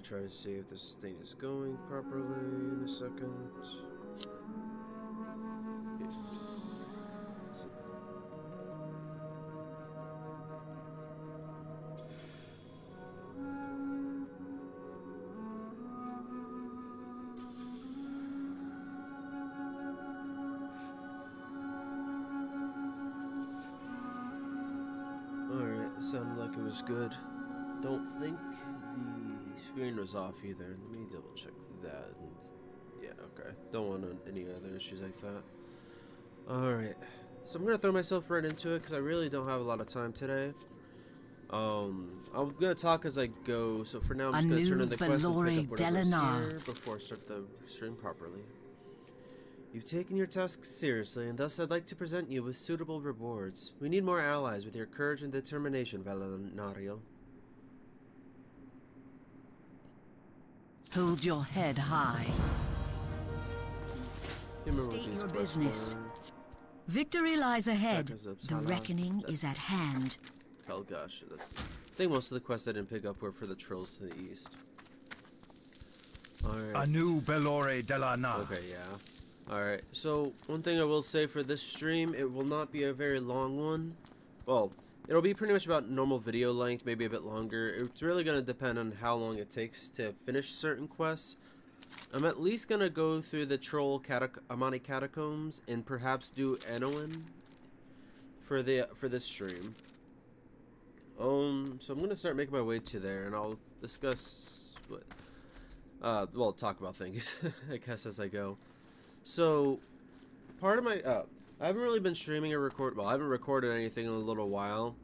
try to see if this thing is going properly in a second. Alright, it sounded like it was good. Don't think the screen was off either. Let me double check that. Yeah, okay. Don't want any other issues like that. Alright, so I'm gonna throw myself right into it because I really don't have a lot of time today. I'm gonna talk as I go, so for now I'm just gonna turn in the quest and pick up whatever's here before I start the stream properly. You've taken your tasks seriously, and thus I'd like to present you with suitable rewards. We need more allies with your courage and determination, Velanariel. Hold your head high. State your business. Victory lies ahead. The reckoning is at hand. Oh gosh, I think most of the quests I didn't pick up were for the trolls to the east. Alright. Anu Belore Delana. Okay, yeah. Alright, so one thing I will say for this stream, it will not be a very long one. Well, it'll be pretty much about normal video length, maybe a bit longer. It's really going to depend on how long it takes to finish certain quests. I'm at least going to go through the troll Amani Catacombs and perhaps do Enoin for this stream. So I'm going to start making my way to there, and I'll discuss well, talk about things, I guess, as I go. So, part of my, I haven't really been streaming or I haven't recorded anything in a little while.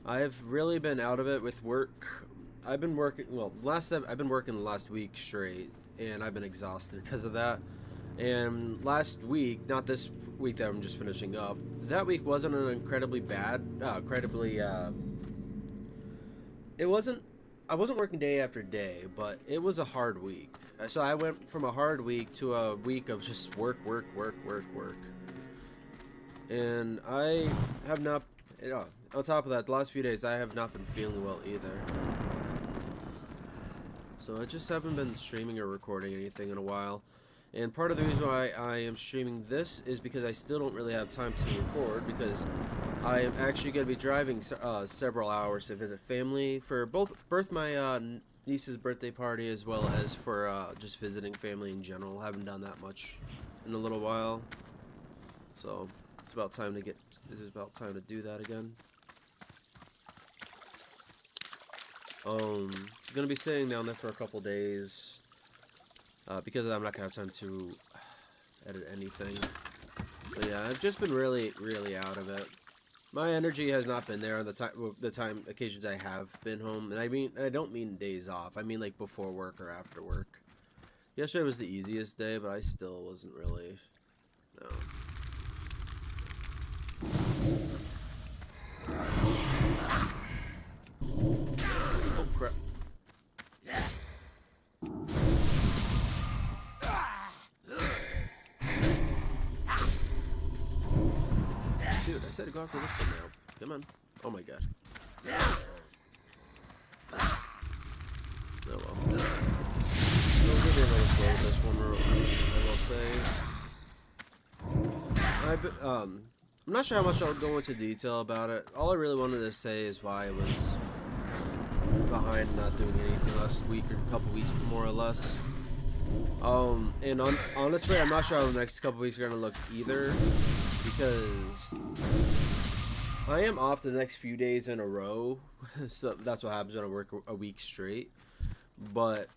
I've really been out of it with work. I've been working, well, I've been working the last week straight, and I've been exhausted because of that. And last week, not this week that I'm just finishing up, that week wasn't an incredibly bad, I wasn't working day after day, but it was a hard week. So I went from a hard week to a week of just work. And I have not, on top of that, the last few days I have not been feeling well either. So I just haven't been streaming or recording anything in a while. And part of the reason why I am streaming this is because I still don't really have time to record, because I am actually going to be driving several hours to visit family for both my niece's birthday party as well as for just visiting family in general. I haven't done that much in a little while, so it's about time to do that again. I'm gonna be staying down there for a couple days because I'm not gonna have time to edit anything. So yeah, I've just been really out of it. My energy has not been there on the time occasions I have been home, and I don't mean days off. I mean like before work or after work. Yesterday was the easiest day, but I still wasn't really. No. Oh crap! Dude, I said to go after this one now. Come on. Oh my god. Oh well. We'll be a little slow with this one, I will say. I'm not sure how much I'll go into detail about it. All I really wanted to say is why I was behind not doing anything last week or a couple weeks more or less. Honestly, I'm not sure how the next couple weeks are gonna look either, because I am off the next few days in a row. So that's what happens when I work a week straight. But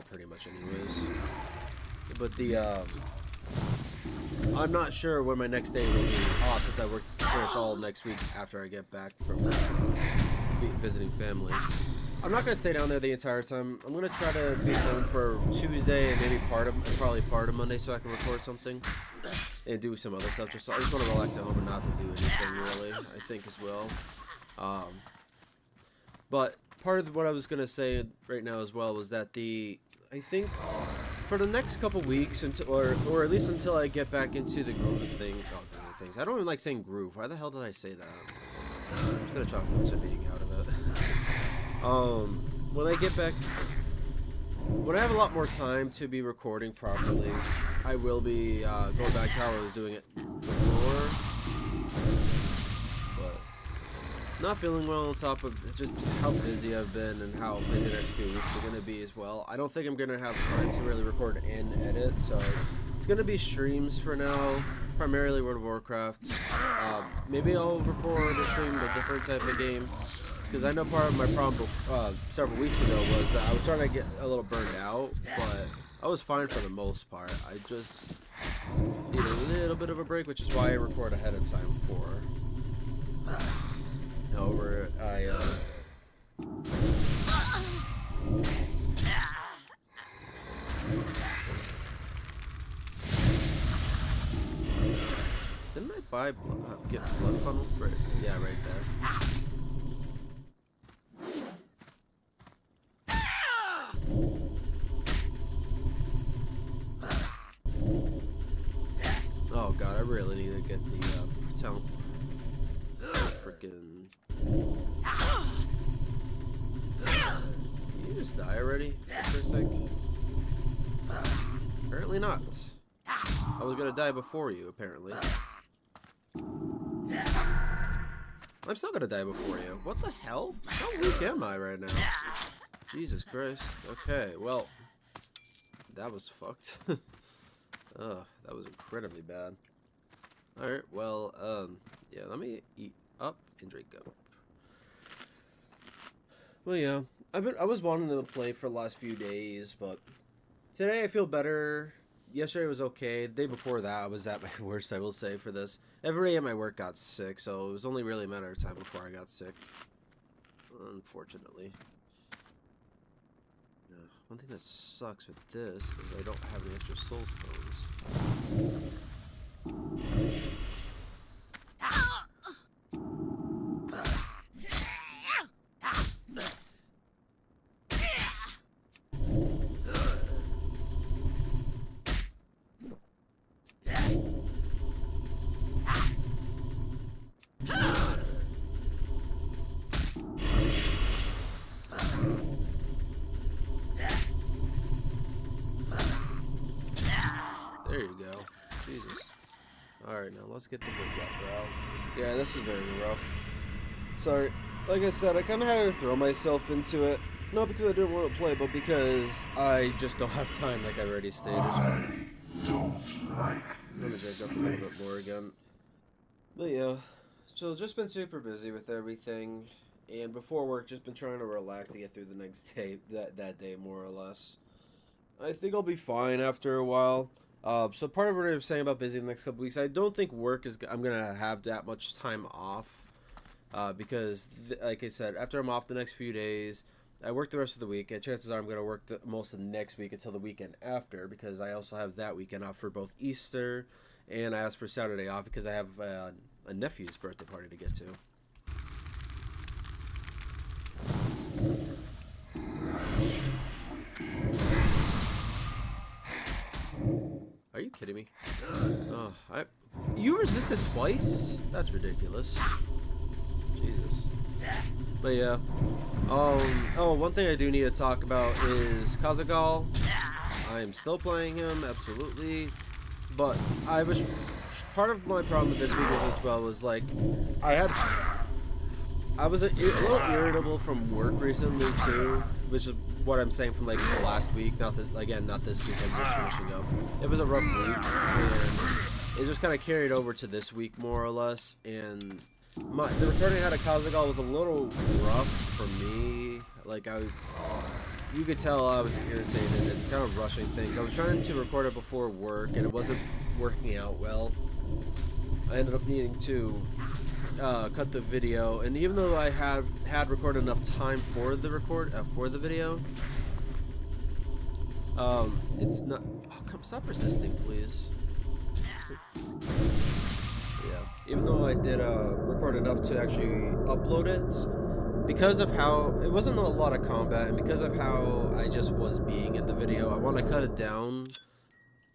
pretty much anyways. But I'm not sure when my next day will be off, since I work pretty much all next week after I get back from visiting family. I'm not gonna stay down there the entire time. I'm gonna try to be home for Tuesday and maybe probably part of Monday, so I can record something and do some other stuff. I just want to relax at home and not to do anything really, I think, as well. But part of what I was gonna say right now as well was that I think for the next couple weeks, or at least until I get back into the groove of things. I don't even like saying groove. Why the hell did I say that? I'm just gonna chalk it to being out of it. When I get back, when I have a lot more time to be recording properly, I will be going back to how I was doing it before. But not feeling well on top of just how busy I've been and how busy the next few weeks are going to be as well. I don't think I'm going to have time to really record and edit, so it's going to be streams for now, primarily World of Warcraft. Maybe I'll record or stream a different type of game, because I know part of my problem several weeks ago was that I was starting to get a little burned out, but I was fine for the most part. I just need a little bit of a break, which is why I record ahead of time for. However, didn't I buy get blood funnel? Right, yeah, right there. Oh god, I really need to get the talent. Freaking. Did you just die already for a sec? Apparently not. I was gonna die before you, apparently. I'm still gonna die before you. What the hell? How weak am I right now? Jesus Christ. Okay, well. That was fucked. Ugh, that was incredibly bad. Alright, well, yeah, let me eat up and drink up. Well, yeah, I was wanting to play for the last few days, but today I feel better. Yesterday was okay. The day before that, I was at my worst, I will say, for this. Everybody at my work got sick, so it was only really a matter of time before I got sick. Unfortunately. One thing that sucks with this is I don't have any extra soul stones. There you go. Jesus. Alright, now let's get the woodwalker out. Yeah, this is very rough. Sorry. Like I said, I kind of had to throw myself into it. Not because I didn't want to play, but because I just don't have time, like I already stated. I don't like Let me drink up a little bit more again. But yeah, so just been super busy with everything. And before work, just been trying to relax to get through the next day, that day more or less. I think I'll be fine after a while. So part of what I was saying about busy the next couple weeks, I don't think work is, I'm going to have that much time off. Because, like I said, after I'm off the next few days, I work the rest of the week. And chances are I'm going to work most of the next week until the weekend after. Because I also have that weekend off for both Easter and I asked for Saturday off because I have a nephew's birthday party to get to. Are you kidding me? Oh, you resisted twice? That's ridiculous. Jesus. But yeah. Oh, one thing I do need to talk about is Kazagal. I am still playing him, absolutely. But part of my problem with this week as well was like I was a little irritable from work recently too, which is what I'm saying from like the last week, not this week, I'm just finishing up. It was a rough week, and it just kind of carried over to this week more or less, and the recording I had at Kazagal was a little rough for me. Like you could tell I was irritated and kind of rushing things. I was trying to record it before work, and it wasn't working out well. I ended up needing to cut the video, and even though I had recorded enough time for the video, it's not. Oh, come, stop resisting, please. Yeah, even though I did record enough to actually upload it, because of how it wasn't a lot of combat, and because of how I just was being in the video, I want to cut it down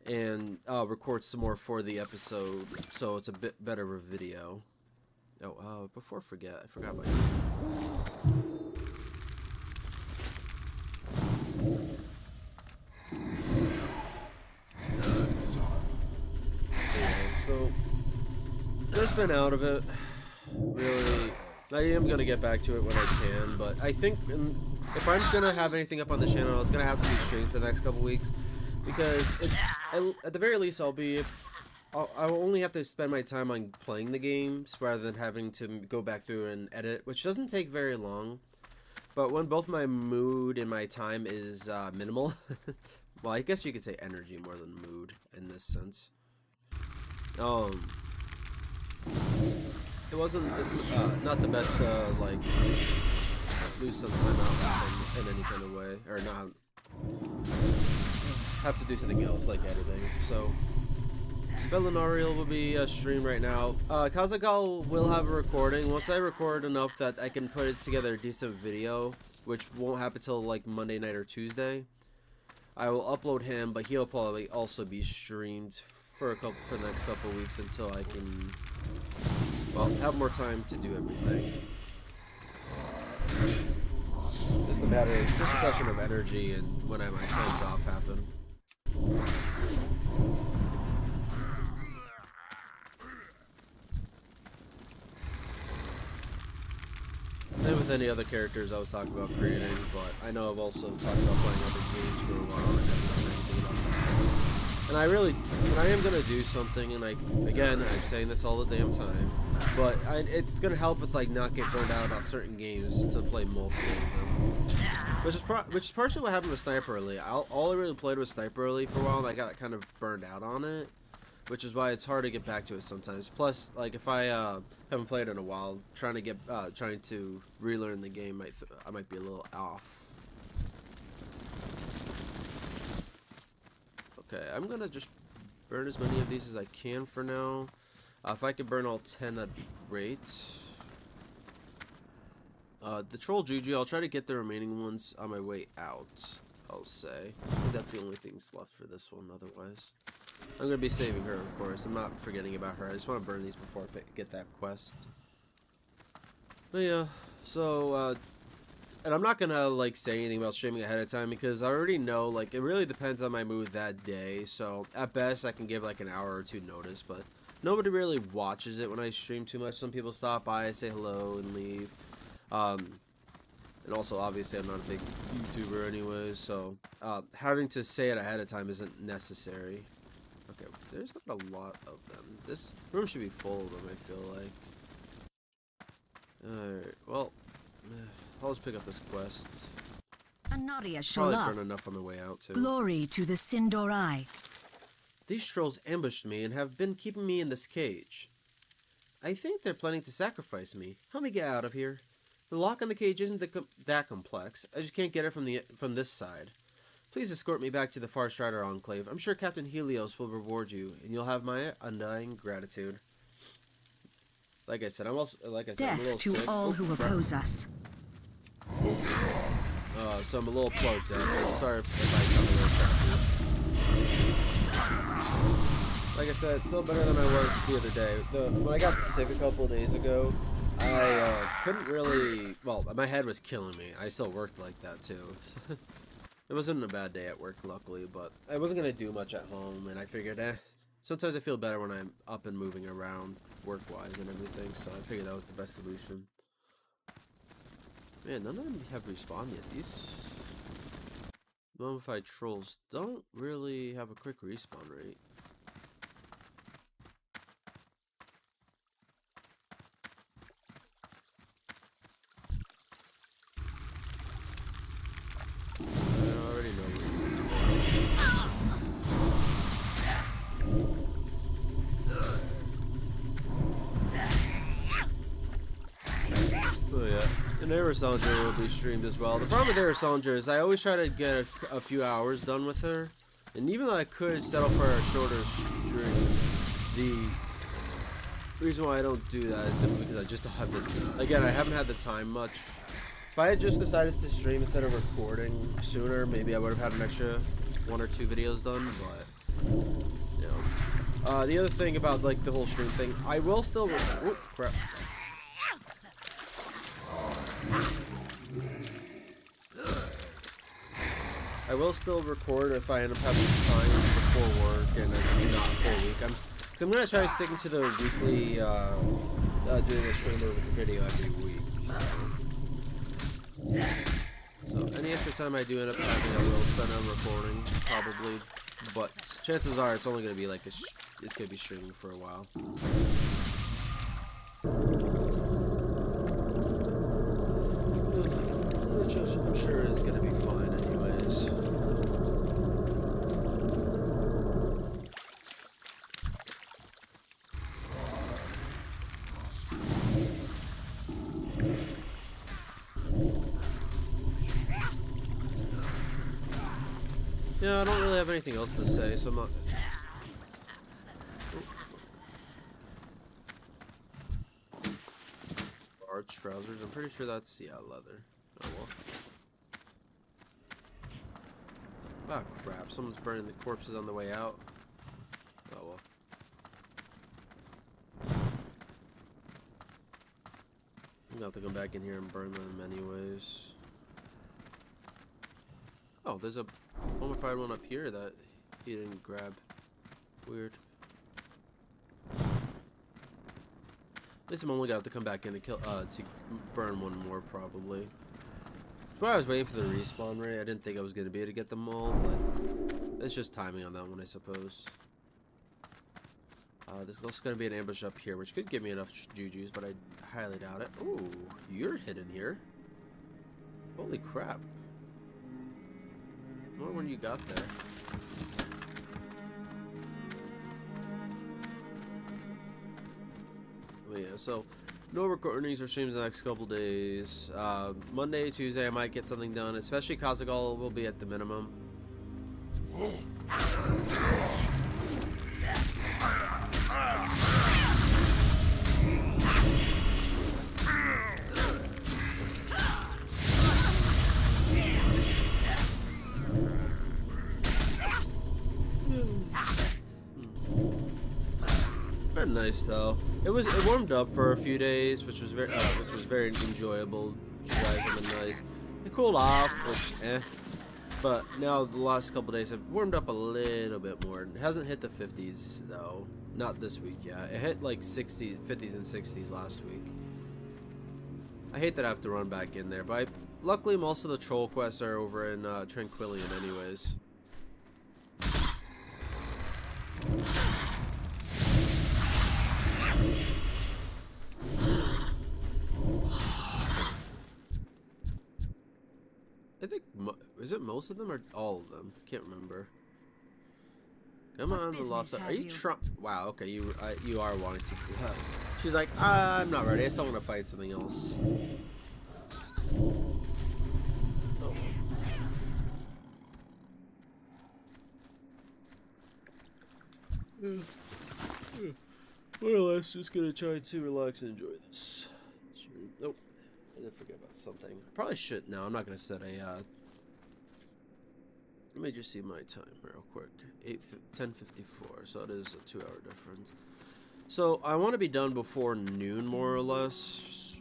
and record some more for the episode, so it's a bit better of a video. Oh, before I forgot my name. just been out of it. Really, I am gonna get back to it when I can, but I think if I'm gonna have anything up on the channel, it's gonna have to be streamed for the next couple weeks, because it's at the very least I'll only have to spend my time on playing the games rather than having to go back through and edit, which doesn't take very long. But when both my mood and my time is minimal, well, I guess you could say energy more than mood in this sense. It's not the best like lose some time out in any kind of way, or not have to do something else like editing. So Velanariel will be streamed right now. Kazagal will have a recording. Once I record enough that I can put together a decent video, which won't happen till like Monday night or Tuesday, I will upload him, but he'll probably also be streamed for the next couple weeks until I can, well, have more time to do everything. Just a question of energy and when my times off happen. Same with any other characters I was talking about creating, but I know I've also talked about playing other games for a while and haven't done anything about that. And I am gonna do something, and I'm saying this all the damn time, but it's gonna help with like not get burned out on certain games to play multiple of them. Which is partially what happened with Sniper Elite. All I really played was Sniper Elite for a while, and I got kind of burned out on it, which is why it's hard to get back to it sometimes. Plus, like if I haven't played in a while, trying to relearn the game, I might be a little off. Okay, I'm gonna just burn as many of these as I can for now. If I could burn all 10, that'd be great. The Troll Juju, I'll try to get the remaining ones on my way out, I'll say. I think that's the only things left for this one, otherwise. I'm gonna be saving her, of course. I'm not forgetting about her. I just want to burn these before I get that quest. But yeah, so, and I'm not gonna, like, say anything about streaming ahead of time, because I already know, like, it really depends on my mood that day. So, at best, I can give, like, an hour or two notice, but nobody really watches it when I stream too much. Some people stop by, say hello, and leave. And also, obviously, I'm not a big YouTuber anyways, so having to say it ahead of time isn't necessary. Okay, there's not a lot of them. This room should be full of them, I feel like. Alright, well, I'll just pick up this quest. Anaria Probably Shalak. burn enough on my way out, too. Glory to the Sindorai. These trolls ambushed me and have been keeping me in this cage. I think they're planning to sacrifice me. Help me get out of here. The lock on the cage isn't that complex. I just can't get it from this side. Please escort me back to the Far Strider Enclave. I'm sure Captain Helios will reward you, and you'll have my undying gratitude. Like I said, I'm a little Death to sick. all who oppose us. So I'm a little plugged up. So sorry if I sound a little crappy. Like I said, it's still better than I was the other day. When I got sick a couple of days ago, I couldn't really. Well, my head was killing me. I still worked like that too. It wasn't a bad day at work, luckily, but I wasn't gonna do much at home, and I figured, sometimes I feel better when I'm up and moving around, work-wise and everything. So I figured that was the best solution. Man, none of them have respawned yet. These mummified trolls don't really have a quick respawn rate. I already know where it's going. Oh yeah. And Aerosandra will be streamed as well. The problem with Aerosandra is I always try to get a few hours done with her. And even though I could settle for a shorter stream, the reason why I don't do that is simply because I just don't have the... Again, I haven't had the time much. If I had just decided to stream instead of recording sooner, maybe I would have had an extra 1 or 2 videos done, but... You know. The other thing about, like, the whole stream thing, I will still... Oh, crap. I will still record if I end up having time before work and it's not full week. Cause I'm gonna try sticking to the weekly, doing a streamer video every week. So any extra time I do end up having, I will spend on recording, probably. But chances are it's only gonna be like it's gonna be streaming for a while. Which I'm sure is gonna be fine, anyways. Yeah, I don't really have anything else to say, so I'm not... Large trousers, I'm pretty sure that's, yeah, leather. Oh well. Ah, crap, someone's burning the corpses on the way out. Oh well. I'm gonna have to come back in here and burn them anyways. Oh, there's a mummified one up here that he didn't grab. Weird. At least I'm only gonna have to come back in to kill, to burn one more probably. But I was waiting for the respawn rate. I didn't think I was gonna be able to get them all, but it's just timing on that one, I suppose. There's also gonna be an ambush up here, which could give me enough jujus, but I highly doubt it. Ooh, you're hidden here. Holy crap. More when you got there. But yeah, so no recordings or streams the next couple days. Monday, Tuesday, I might get something done. Especially Kazagal will be at the minimum. Very nice though. It warmed up for a few days, which was very enjoyable. You guys have been nice. It cooled off, which but now the last couple days have warmed up a little bit more. It hasn't hit the 50s though. Not this week, yeah. It hit like 50s and 60s last week. I hate that I have to run back in there, but luckily most of the troll quests are over in Tranquillion anyways. I think, is it most of them or all of them? Can't remember. Come on, the lost. Are you trying? Wow, okay, you are wanting to. She's like, I'm not ready. I still want to fight something else. Oh. More or less, just gonna try to relax and enjoy this. Nope. I did forget about something. I probably should. No, I'm not gonna set a. Let me just see my time real quick. 10:54. So it is a 2-hour difference. So I want to be done before noon, more or less.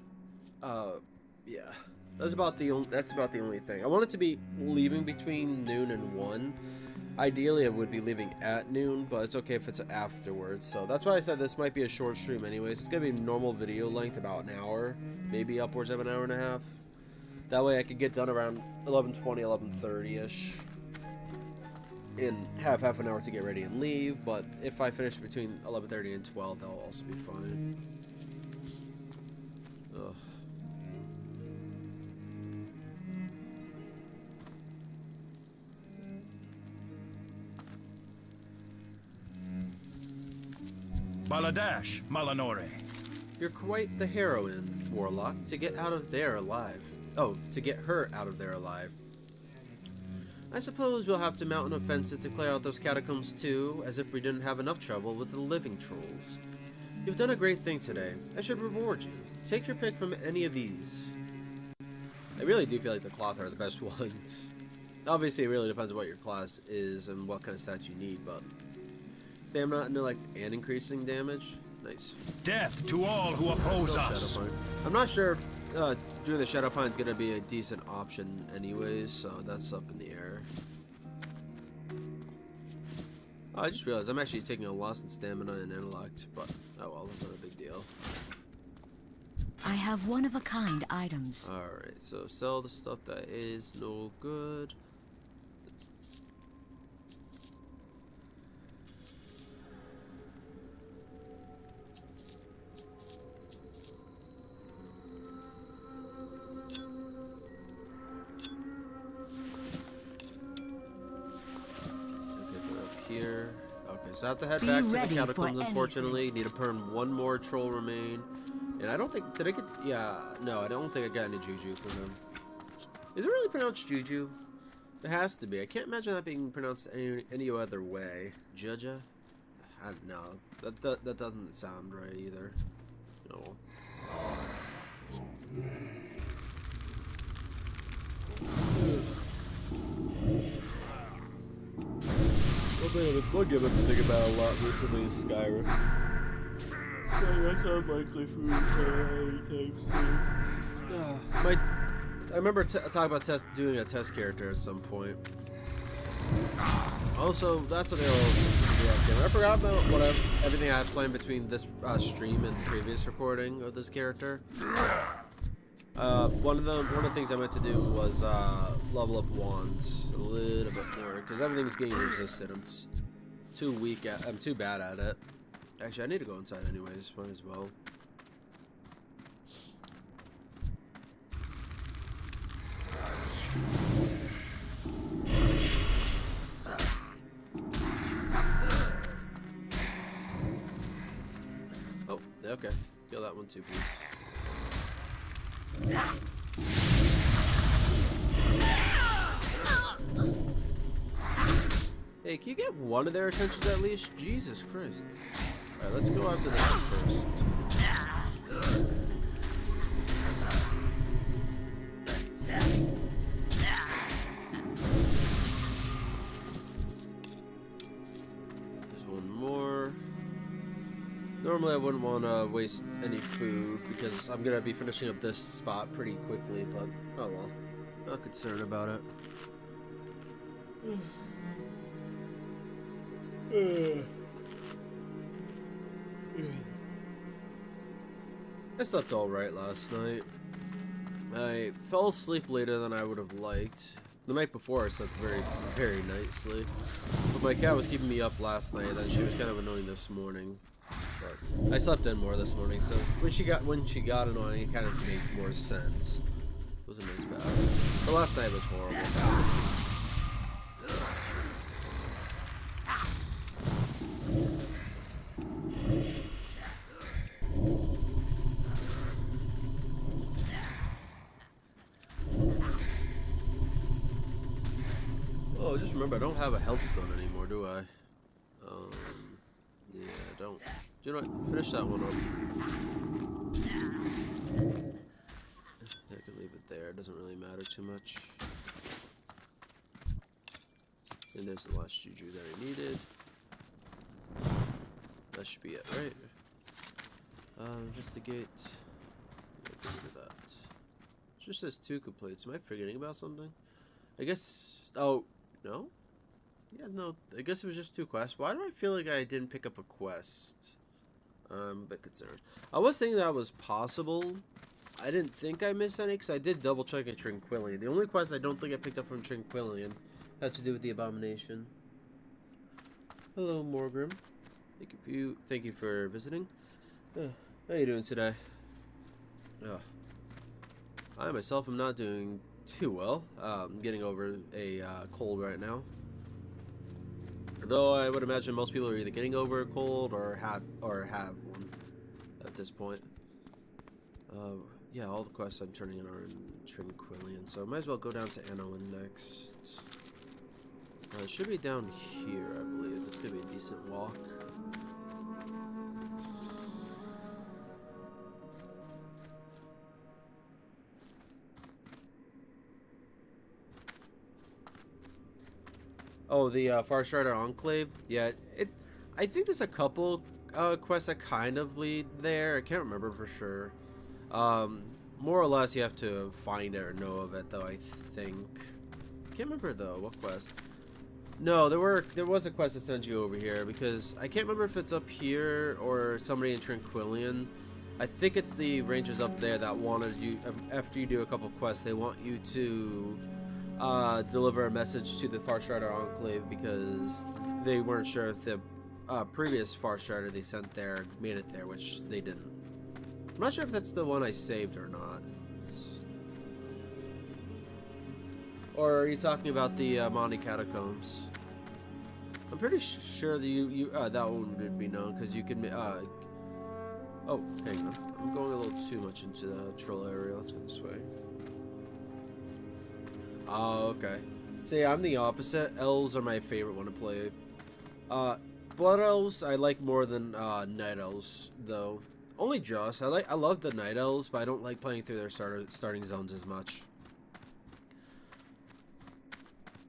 Yeah. That's about the only thing. I want it to be leaving between noon and 1. Ideally, I would be leaving at noon, but it's okay if it's afterwards. So that's why I said this might be a short stream anyways. It's going to be normal video length, about an hour. Maybe upwards of an hour and a half. That way I could get done around 11:20, 11:30-ish. And have half an hour to get ready and leave. But if I finish between 11:30 and 12, that'll also be fine. Ugh. Baladash, Malanore. You're quite the heroine, Warlock, to get out of there alive. Oh, to get her out of there alive. I suppose we'll have to mount an offensive to clear out those catacombs too, as if we didn't have enough trouble with the living trolls. You've done a great thing today. I should reward you. Take your pick from any of these. I really do feel like the cloth are the best ones. Obviously, it really depends on what your class is and what kind of stats you need, but... Stamina, intellect, and increasing damage. Nice. Death to all who oppose us. I'm not sure doing the Shadow Pine is going to be a decent option anyways, so that's up in the air. Oh, I just realized I'm actually taking a loss in stamina and intellect, but oh well, that's not a big deal. I have one-of-a-kind items. Alright, so sell the stuff that is no good. Here. Okay, so I have to head back to the Catacombs, unfortunately. Need to burn one more troll remain. And I don't think, did I get, yeah, no, I don't think I got any Juju from him. Is it really pronounced Juju? It has to be. I can't imagine that being pronounced any other way. Juja? I don't know. That doesn't sound right either. No. One game I've been thinking about a lot recently is Skyrim. So that's unlikely for me anytime soon. I remember talking about doing a test character at some point. Also, that's what they were supposed to do. I forgot about everything I had planned between this stream and the previous recording of this character. One of the things I meant to do was level up wands a little bit more because everything's getting resisted. I'm too weak at. I'm too bad at it. Actually, I need to go inside anyways. Might as well. Oh, okay. Kill that one too, please. Hey, can you get one of their attentions at least? Jesus Christ. Alright, let's go after that one first. There's one more. Normally I wouldn't want to waste any food because I'm going to be finishing up this spot pretty quickly, but oh well. Not concerned about it. I slept alright last night. I fell asleep later than I would have liked. The night before I slept very nicely. But my cat was keeping me up last night and then she was kind of annoying this morning. But I slept in more this morning, so when she got annoying it kind of made more sense. It wasn't as bad. But last night was horrible. Oh, just remember I don't have a health stone anymore, do I? Yeah, I don't. Do you know what? Finish that one up. I can leave it there. It doesn't really matter too much. And there's the last juju that I needed. That should be it, right? Investigate. Get rid of that. It just says 2 completes. Am I forgetting about something? I guess. Oh, no? Yeah, no. I guess it was just 2 quests. Why do I feel like I didn't pick up a quest? I'm a bit concerned. I was thinking that was possible. I didn't think I missed any because I did double check at Tranquillian. The only quest I don't think I picked up from Tranquillian had to do with the abomination. Hello, Morgrim. Thank you for visiting. How are you doing today? I myself am not doing too well. I'm getting over a cold right now. Though I would imagine most people are either getting over a cold or have one at this point. Yeah, all the quests I'm turning in are in Tranquillian, so I might as well go down to Annalyn next. It should be down here, I believe. That's gonna be a decent walk. Oh, the Far Strider Enclave. Yeah, I think there's a couple quests that kind of lead there. I can't remember for sure. More or less, you have to find it or know of it, though. I think. Can't remember though. What quest? No, there was a quest that sent you over here because I can't remember if it's up here or somebody in Tranquillion. I think it's the rangers up there that wanted you, after you do a couple quests, they want you to deliver a message to the Farstrider Enclave because they weren't sure if the previous Farstrider they sent there made it there, which they didn't. I'm not sure if that's the one I saved or not. Or are you talking about the Monty Catacombs? I'm pretty sure that that one would be known because you can. Oh, hang on. I'm going a little too much into the troll area. Let's go this way. Oh, okay. See, I'm the opposite. Elves are my favorite one to play. Blood Elves I like more than Night Elves, though. Only just. I love the Night Elves, but I don't like playing through their starting zones as much.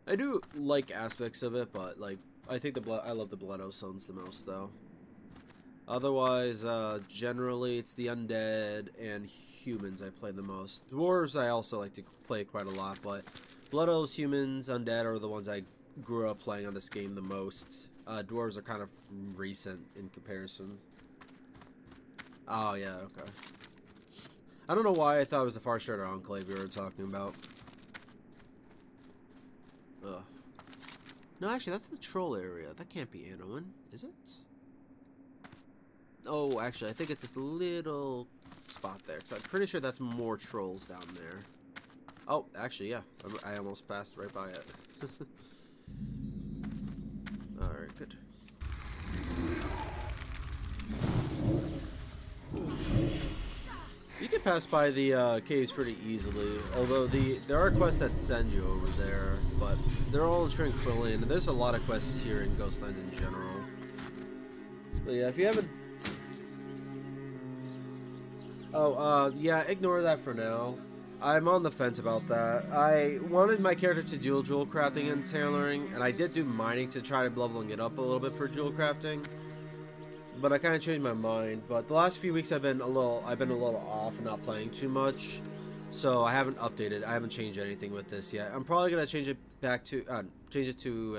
I do like aspects of it, but like I think I love the Blood Elf zones the most, though. Otherwise, generally it's the undead and humans I play the most. Dwarves I also like to play quite a lot, but Blood Elves, humans, undead are the ones I grew up playing on this game the most. Dwarves are kind of recent in comparison. Oh yeah, okay. I don't know why I thought it was the Farstrider Enclave we were talking about. Ugh. No, actually, that's the troll area. That can't be Anowin, is it? Oh, actually, I think it's this little spot there. So I'm pretty sure that's more trolls down there. Oh, actually, yeah. I almost passed right by it. Alright, good. You can pass by the caves pretty easily, although there are quests that send you over there, but they're all in Tranquillion, and there's a lot of quests here in Ghostlands in general. But yeah, if you haven't... Oh, yeah, ignore that for now. I'm on the fence about that. I wanted my character to do jewel crafting and tailoring, and I did do mining to try leveling it up a little bit for jewel crafting. But I kind of changed my mind. But the last few weeks I've been a little off and not playing too much, so I haven't updated. I haven't changed anything with this yet. I'm probably gonna change it back to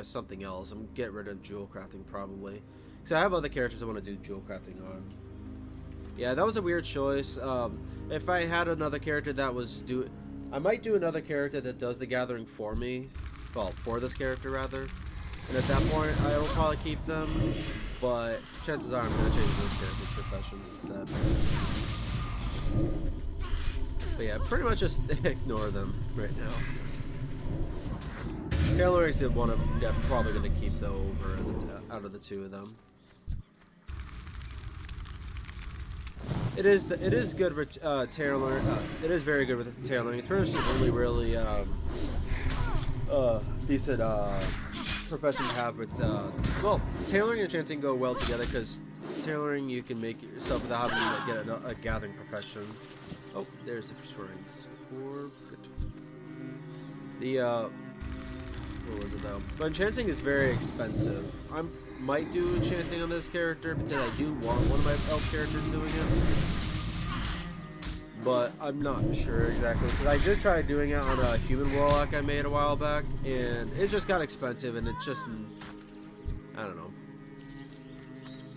something else. I'm gonna get rid of jewel crafting probably, because I have other characters I want to do jewel crafting on. Yeah, that was a weird choice. If I had another character that was I might do another character that does the gathering for me. Well, for this character rather. And at that point, I will probably keep them. But chances are I'm going to change those characters' professions instead. But yeah, pretty much just ignore them right now. Tailoring's the one I'm probably going to keep though out of the two of them. It is good with tailoring. It is very good with the tailoring. It's pretty much the only really decent profession to have with well, tailoring and enchanting go well together because tailoring you can make it yourself without having to get a gathering profession. Oh, there's the destroying orb. Good. The what was it though? But enchanting is very expensive. I might do enchanting on this character because I do want one of my elf characters doing it. But I'm not sure exactly. Because I did try doing it on a human warlock I made a while back. And it just got expensive and it's just... I don't know.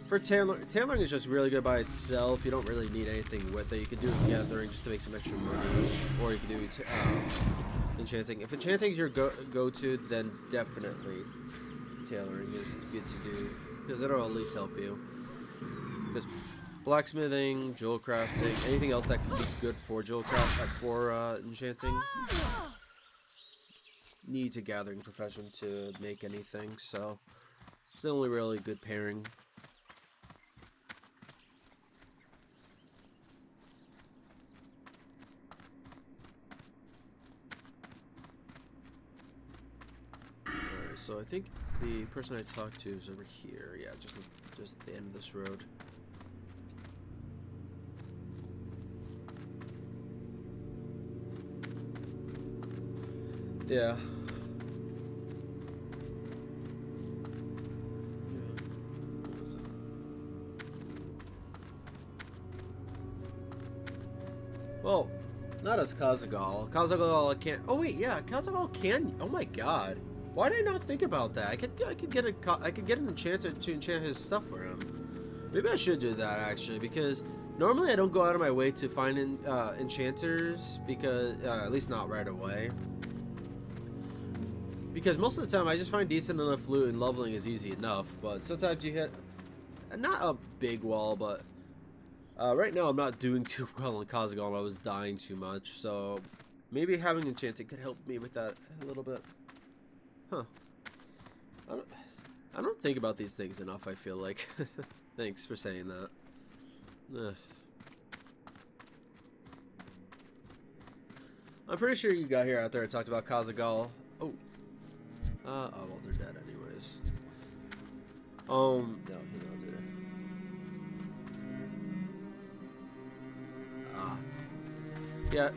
For tailoring is just really good by itself. You don't really need anything with it. You can do it gathering just to make some extra money. Or you can do enchanting. If enchanting is your go-to, then definitely tailoring is good to do because it'll at least help you. Because blacksmithing, jewel crafting, anything else that could be good for jewel craft, for enchanting, needs a gathering profession to make anything. So it's the only really good pairing. So I think the person I talked to is over here. Yeah, just at the end of this road. Yeah. Well, not as Kazagal. Kazagal can't. Oh wait, yeah, Kazagal can. Oh my god. Why did I not think about that? I could get an enchanter to enchant his stuff for him. Maybe I should do that actually, because normally I don't go out of my way to find enchanters, because at least not right away. Because most of the time I just find decent enough loot and leveling is easy enough. But sometimes you hit not a big wall, but right now I'm not doing too well in Catacombs. I was dying too much, so maybe having enchanting could help me with that a little bit. Huh. I don't think about these things enough, I feel like. Thanks for saying that. Ugh. I'm pretty sure you got here out there and talked about Kazagal. Oh. Oh, well, they're dead anyways. No, he don't do it. Ah. Yeah.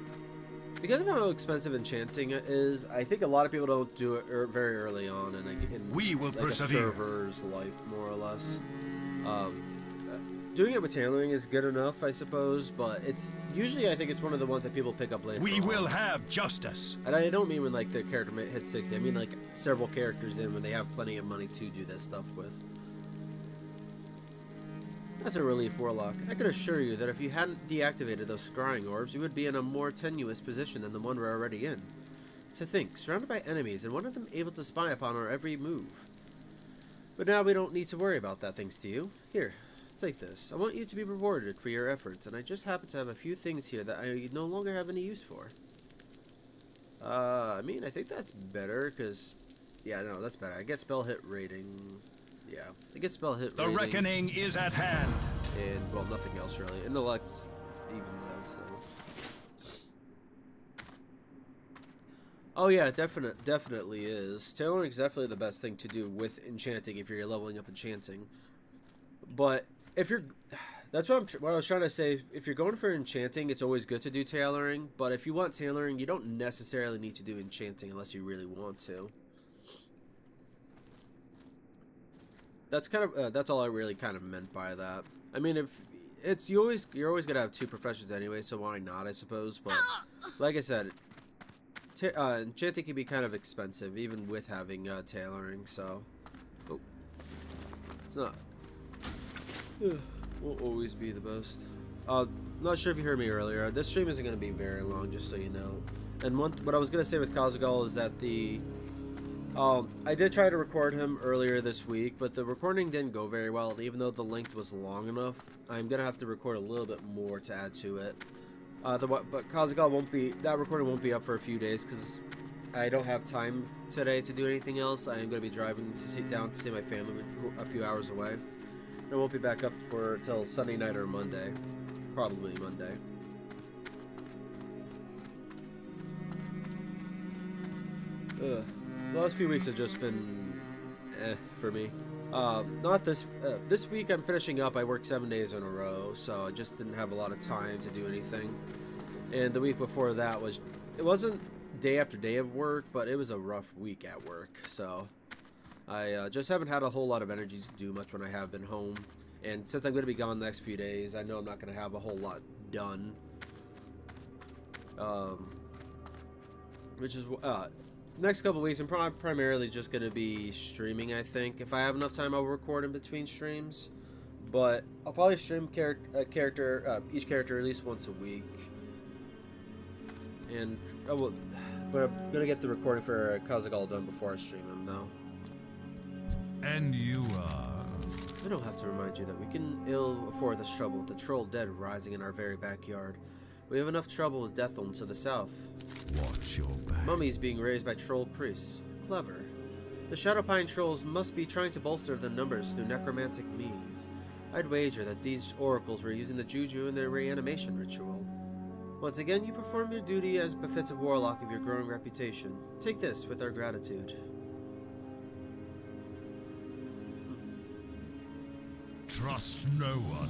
Because of how expensive enchanting is, I think a lot of people don't do it very early on in we will like persevere. A server's life, more or less. Doing it with tailoring is good enough, I suppose, but it's usually, I think it's one of the ones that people pick up later. We will have justice. And I don't mean when like the character hits 60. I mean like several characters in when they have plenty of money to do this stuff with. That's a relief, Warlock. I can assure you that if you hadn't deactivated those scrying orbs, you would be in a more tenuous position than the one we're already in. To think, surrounded by enemies, and one of them able to spy upon our every move. But now we don't need to worry about that thanks to you. Here, take this. I want you to be rewarded for your efforts, and I just happen to have a few things here that I no longer have any use for. I mean, I think that's better, because... Yeah, no, that's better. I get spell hit rating... Yeah, I get spell hit rating. The reckoning is at hand. And, well, nothing else really. Intellect evens out, so... Oh yeah, definitely is. Tailoring is definitely the best thing to do with enchanting if you're leveling up enchanting. But if you're... That's what I was trying to say. If you're going for enchanting, it's always good to do tailoring. But if you want tailoring, you don't necessarily need to do enchanting unless you really want to. That's kind of that's all I really kind of meant by that. I mean, if it's you're always gonna have two professions anyway, so why not? I suppose. But like I said, enchanting can be kind of expensive, even with having tailoring. So, oh, it's not. Won't always be the best. Not sure if you heard me earlier. This stream isn't gonna be very long, just so you know. And what I was gonna say with Kazagal is that the I did try to record him earlier this week, but the recording didn't go very well, and even though the length was long enough, I'm gonna have to record a little bit more to add to it. But Kazagal that recording won't be up for a few days because I don't have time today to do anything else. I am gonna be driving down to see my family a few hours away. And I won't be back up till Sunday night or Monday, probably Monday. Ugh. The last few weeks have just been for me. Not this week I'm finishing up. I worked 7 days in a row, so I just didn't have a lot of time to do anything. And the week before that it wasn't day after day of work, but it was a rough week at work. So I just haven't had a whole lot of energy to do much when I have been home. And since I'm going to be gone the next few days, I know I'm not going to have a whole lot done. Which is next couple weeks, I'm primarily just going to be streaming, I think. If I have enough time, I'll record in between streams. But I'll probably stream each character at least once a week. And but I'm going to get the recording for Kazagal done before I stream him, though. And you are... I don't have to remind you that we can ill afford this trouble with the troll dead rising in our very backyard. We have enough trouble with Deathlin to the south. Watch your back. Mummies being raised by troll priests. Clever. The Shadowpine trolls must be trying to bolster their numbers through necromantic means. I'd wager that these oracles were using the juju in their reanimation ritual. Once again, you perform your duty as befits a warlock of your growing reputation. Take this with our gratitude. Trust no one.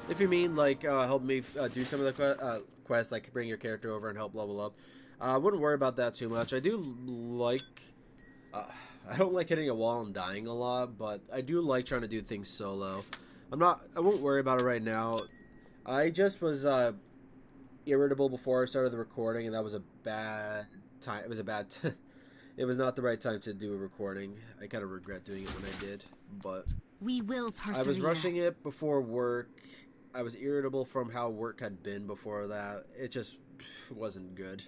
If you mean, like, help me do some of the quests, like bring your character over and help level up, I wouldn't worry about that too much. I do like... I don't like hitting a wall and dying a lot, but I do like trying to do things solo. I won't worry about it right now. I just was, irritable before I started the recording, and that was a bad time. It was a bad. It was not the right time to do a recording. I kind of regret doing it when I did, but we will persevere. I was rushing it before work. I was irritable from how work had been before that. It just wasn't good.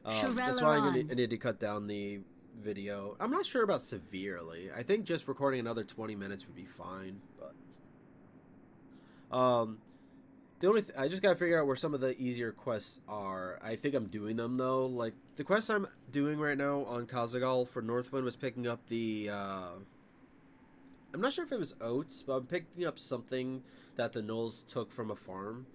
That's why I need to cut down the video. I'm not sure about severely. I think just recording another 20 minutes would be fine, but the only I just gotta figure out where some of the easier quests are. I think I'm doing them though. Like the quest I'm doing right now on Kazagal for Northwind was picking up the I'm not sure if it was oats, but I'm picking up something that the gnolls took from a farm.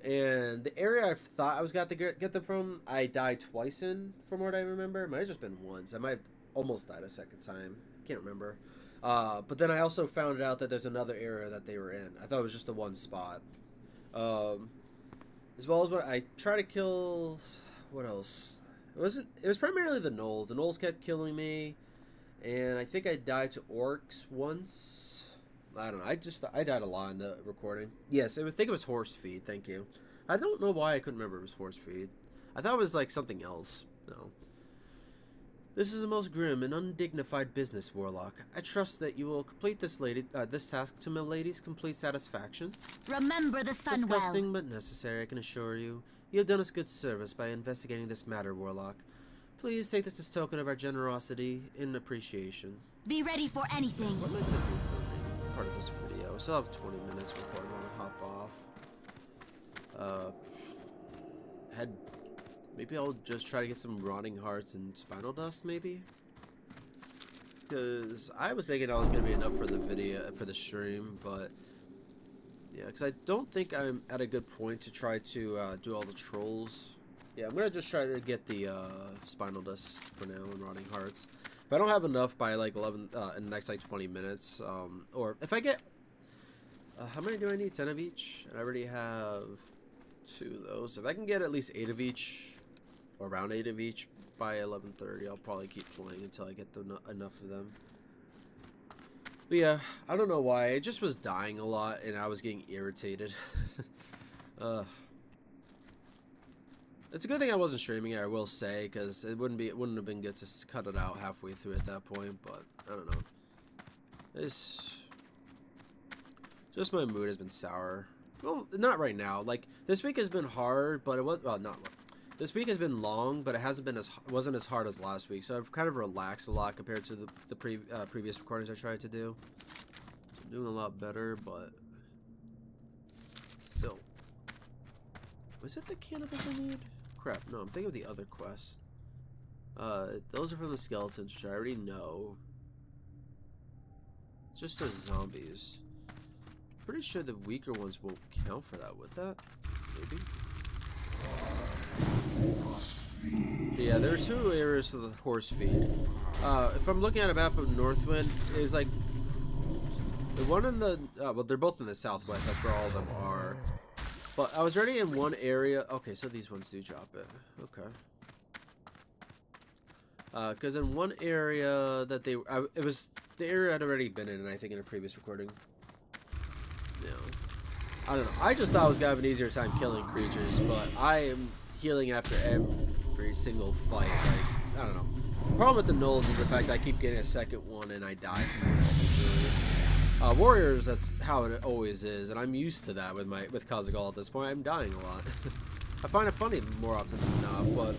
And the area I thought I was got to get them from, I died twice in, from what I remember. It might have just been once. I might have almost died a second time. Can't remember. But then I also found out that there's another area that they were in. I thought it was just the one spot. As well as what I try to kill. What else? It was primarily the gnolls. The gnolls kept killing me, and I think I died to orcs once. I don't know. I died a lot in the recording. Yes, I think it was horse feed. Thank you. I don't know why I couldn't remember it was horse feed. I thought it was like something else. No. This is the most grim and undignified business, Warlock. I trust that you will complete this task to my lady's complete satisfaction. Remember the sun well. Disgusting but necessary, I can assure you. You have done us good service by investigating this matter, Warlock. Please take this as token of our generosity and appreciation. Be ready for anything. What am I gonna do for the main part of this video? I still have 20 minutes before I want to hop off. Maybe I'll just try to get some rotting hearts and spinal dust, maybe? Because I was thinking that was going to be enough for the video, for the stream, but yeah, because I don't think I'm at a good point to try to do all the trolls. Yeah, I'm going to just try to get the spinal dust for now and rotting hearts. If I don't have enough by like 11, in the next like 20 minutes, or if I get, how many do I need? 10 of each? And I already have 2 of those. If I can get at least 8 of each, or around 8 of each by 11:30, I'll probably keep playing until I get enough of them. But yeah, I don't know why. It just was dying a lot, and I was getting irritated. It's a good thing I wasn't streaming it, I will say, because it wouldn't have been good to cut it out halfway through at that point. But I don't know. Just my mood has been sour. Well, not right now. Like this week has been hard, but it was not. This week has been long, but it wasn't as hard as last week. So I've kind of relaxed a lot compared to the previous recordings I tried to do. So I'm doing a lot better, but still. Was it the cannabis I need? Crap, no, I'm thinking of the other quest. Those are from the skeletons, which I already know. It just says zombies. Pretty sure the weaker ones won't count for that, would that? Maybe? Yeah, there are 2 areas for the horse feed. If I'm looking at a map of Northwind, it's like the one in the well, they're both in the southwest. That's where all of them are. But I was already in one area. Okay, so these ones do drop it. Okay. Because in one area that it was the area I'd already been in, I think, in a previous recording. Yeah. I don't know. I just thought I was gonna have an easier time killing creatures, but I am healing after every single fight. Like, I don't know. The problem with the gnolls is the fact that I keep getting a second one and I die from it. Warriors, that's how it always is, and I'm used to that with Kazagal at this point. I'm dying a lot. I find it funny more often than not, but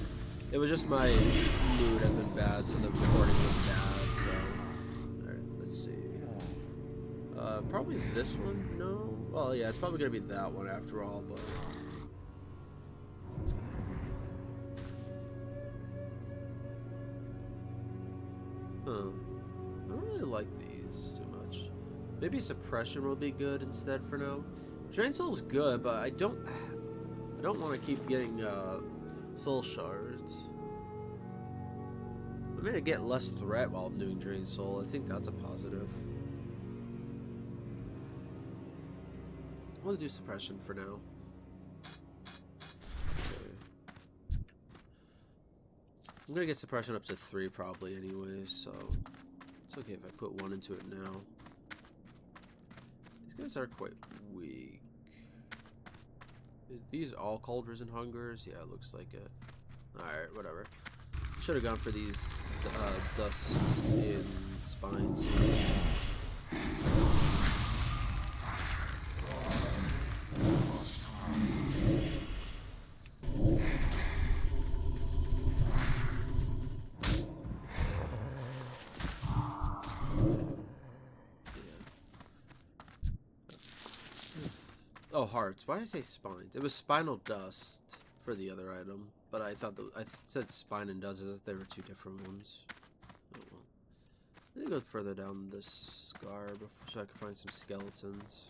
it was just my mood had been bad, so the recording was bad. So, alright, let's see. Probably this one. No. Well, yeah, it's probably gonna be that one after all, but. I don't really like these too much. Maybe suppression will be good instead for now. Drain Soul's good, but I don't want to keep getting soul shards. I'm gonna get less threat while I'm doing Drain Soul. I think that's a positive. I'm gonna do suppression for now. I'm gonna get suppression up to 3 probably anyways, so it's okay if I put 1 into it now. These guys are quite weak. Is these all called Risen Hungers? Yeah, it looks like it. Alright, whatever. Should have gone for these dust in spines. Oh, hearts. Why did I say spines? It was spinal dust for the other item, but I thought I said spine and dust as if they were two different ones. Oh well. Let me go further down this scar so I can find some skeletons.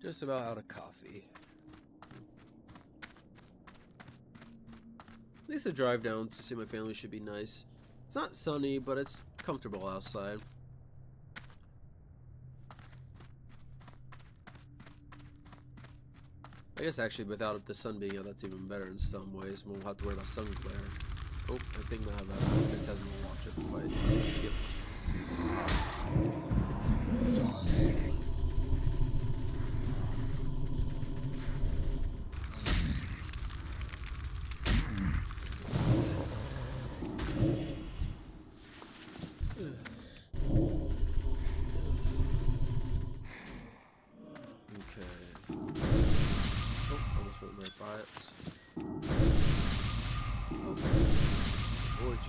Just about out of coffee. At least the drive down to see my family should be nice. It's not sunny, but it's comfortable outside. I guess actually without the sun being out, that's even better in some ways. We'll have to worry about sun glare. Oh, I think now that Phantasmal watch at the fight. Yep.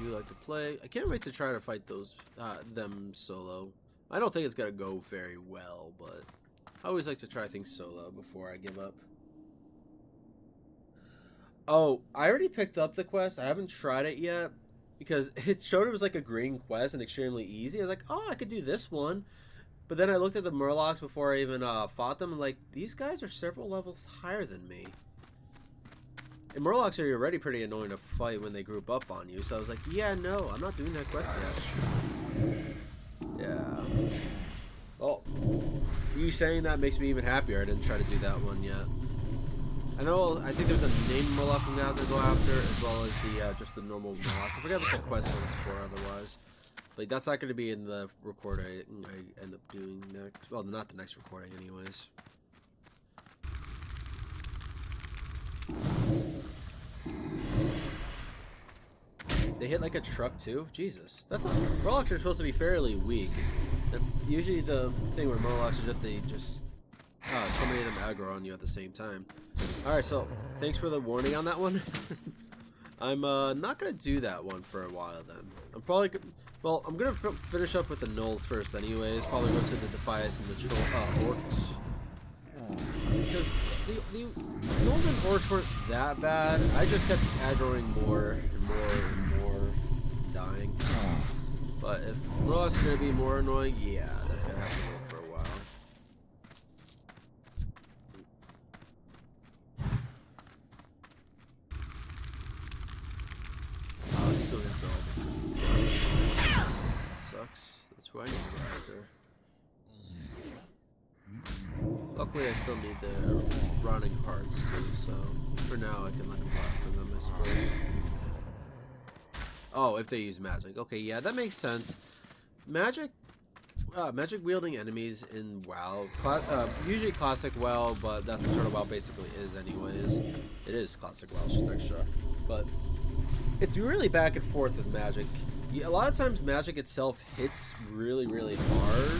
Like to play. I can't wait to try to fight those them solo. I don't think it's gonna go very well, but I always like to try things solo before I give up. Oh, I already picked up the quest. I haven't tried it yet because it showed it was like a green quest and extremely easy. I was like, oh, I could do this one. But then I looked at the Murlocs before I even fought them. I'm like, these guys are several levels higher than me. And Murlocs are already pretty annoying to fight when they group up on you, so I was like, yeah, no, I'm not doing that quest yet. Yeah. Well, you saying that makes me even happier I didn't try to do that one yet. I think there's a named Murloc I'm gonna have to go after, as well as the just the normal Murlocs. I forget what the quest was for otherwise. But that's not gonna be in the recording I end up doing next. Well, not the next recording anyways. They hit like a truck too? Jesus. That's not, Murlocs are supposed to be fairly weak. Usually the thing with Murlocs is that they just so many of them aggro on you at the same time. Alright, so thanks for the warning on that one. I'm not gonna do that one for a while then. I'm probably well, I'm gonna finish up with the Gnolls first anyways. Probably go to the Defias and the Orcs. Because the Gnolls and Orcs weren't that bad. I just kept aggroing more and more and more, dying. But if Murlocs are gonna be more annoying, yeah, that's gonna have to wait for a while. Oh, he's going after all the freaking scouts. That sucks. That's who I need to go after. Luckily, I still need the running hearts too, so for now I can let him go after them, I suppose. Oh, if they use magic. Okay, yeah, that makes sense. Magic wielding enemies in WoW, usually classic WoW, but that's what Turtle WoW basically is anyways. It is classic WoW, it's just extra. But it's really back and forth with magic. A lot of times magic itself hits really, really hard.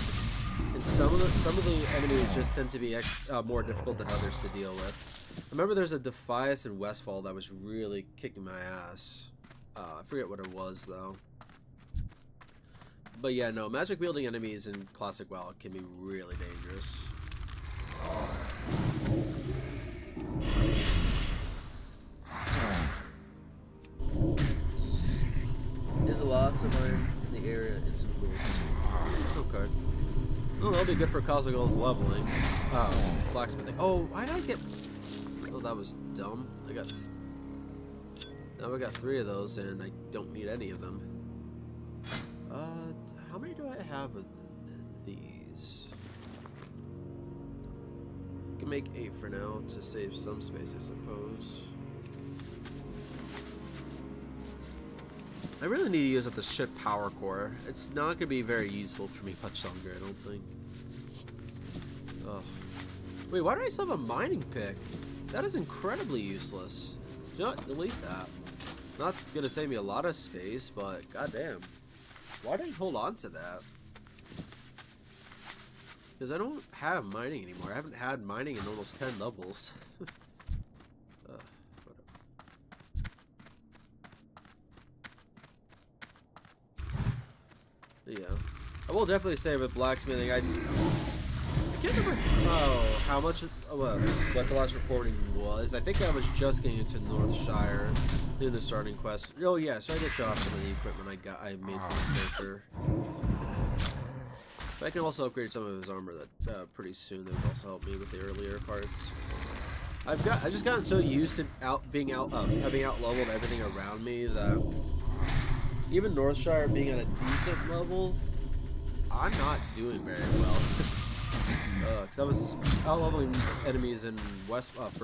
And some of the enemies just tend to be more difficult than others to deal with. I remember there's a Defias in Westfall that was really kicking my ass. I forget what it was though. But yeah, no, magic wielding enemies in classic WoW can be really dangerous. There's lots of iron in the area in some boots. Okay. Oh, that'll be good for Khazagul's leveling. Blacksmithing. Oh, why did I get... Oh, that was dumb. Now I got 3 of those, and I don't need any of them. How many do I have of these? I can make 8 for now to save some space, I suppose. I really need to use up the ship power core. It's not going to be very useful for me much longer, I don't think. Oh. Wait, why do I still have a mining pick? That is incredibly useless. Do not delete that. Not going to save me a lot of space, but goddamn. Why did I hold on to that? Because I don't have mining anymore. I haven't had mining in almost 10 levels. Yeah, I will definitely say with blacksmithing, I can't remember how much what the last recording was. I think I was just getting into Northshire doing the starting quest. Oh yeah, so I did show off some of the equipment I made for the character. But I can also upgrade some of his armor that pretty soon. That would also help me with the earlier parts. I've just gotten so used to having out leveled everything around me that even Northshire being at a decent level, I'm not doing very well. Because I was out leveling enemies in wetlands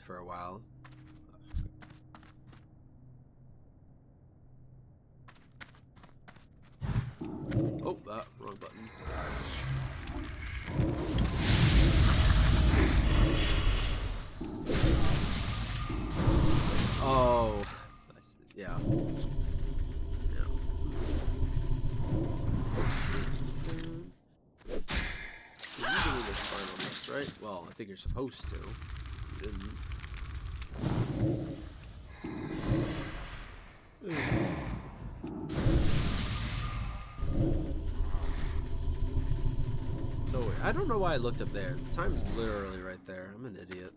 for a while. Oh, wrong button. Oh, yeah. Right? Well, I think you're supposed to. You didn't. No way. I don't know why I looked up there. The time's literally right there. I'm an idiot.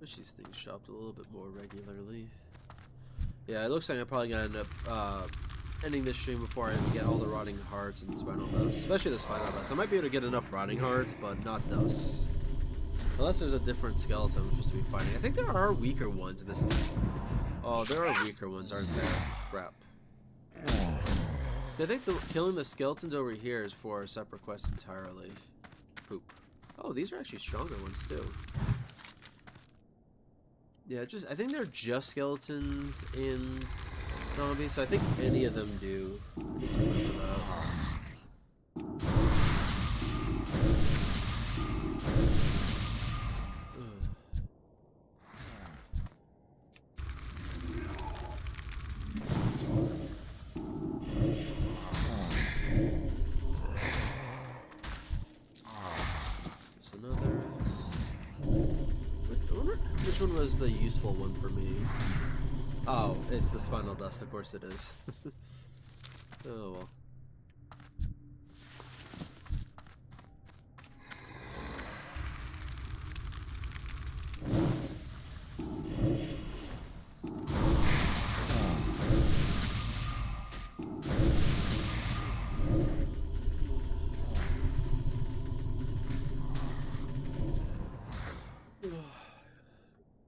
Wish these things shopped a little bit more regularly. Yeah, it looks like I'm probably gonna end up ending this stream before I get all the rotting hearts and spinal dust, especially the spinal dust. I might be able to get enough rotting hearts, but not dust. Unless there's a different skeleton I'm supposed to be fighting. I think there are weaker ones in this. Oh, there are weaker ones, aren't there? Crap. So I think killing the skeletons over here is for a separate quest entirely. Poop. Oh, these are actually stronger ones too. Yeah, I think they're just skeletons in zombies, so I think any of them do. I need to remember that. There's another. I wonder which one was the useful one for me. Oh, it's the spinal dust, of course it is. Oh well.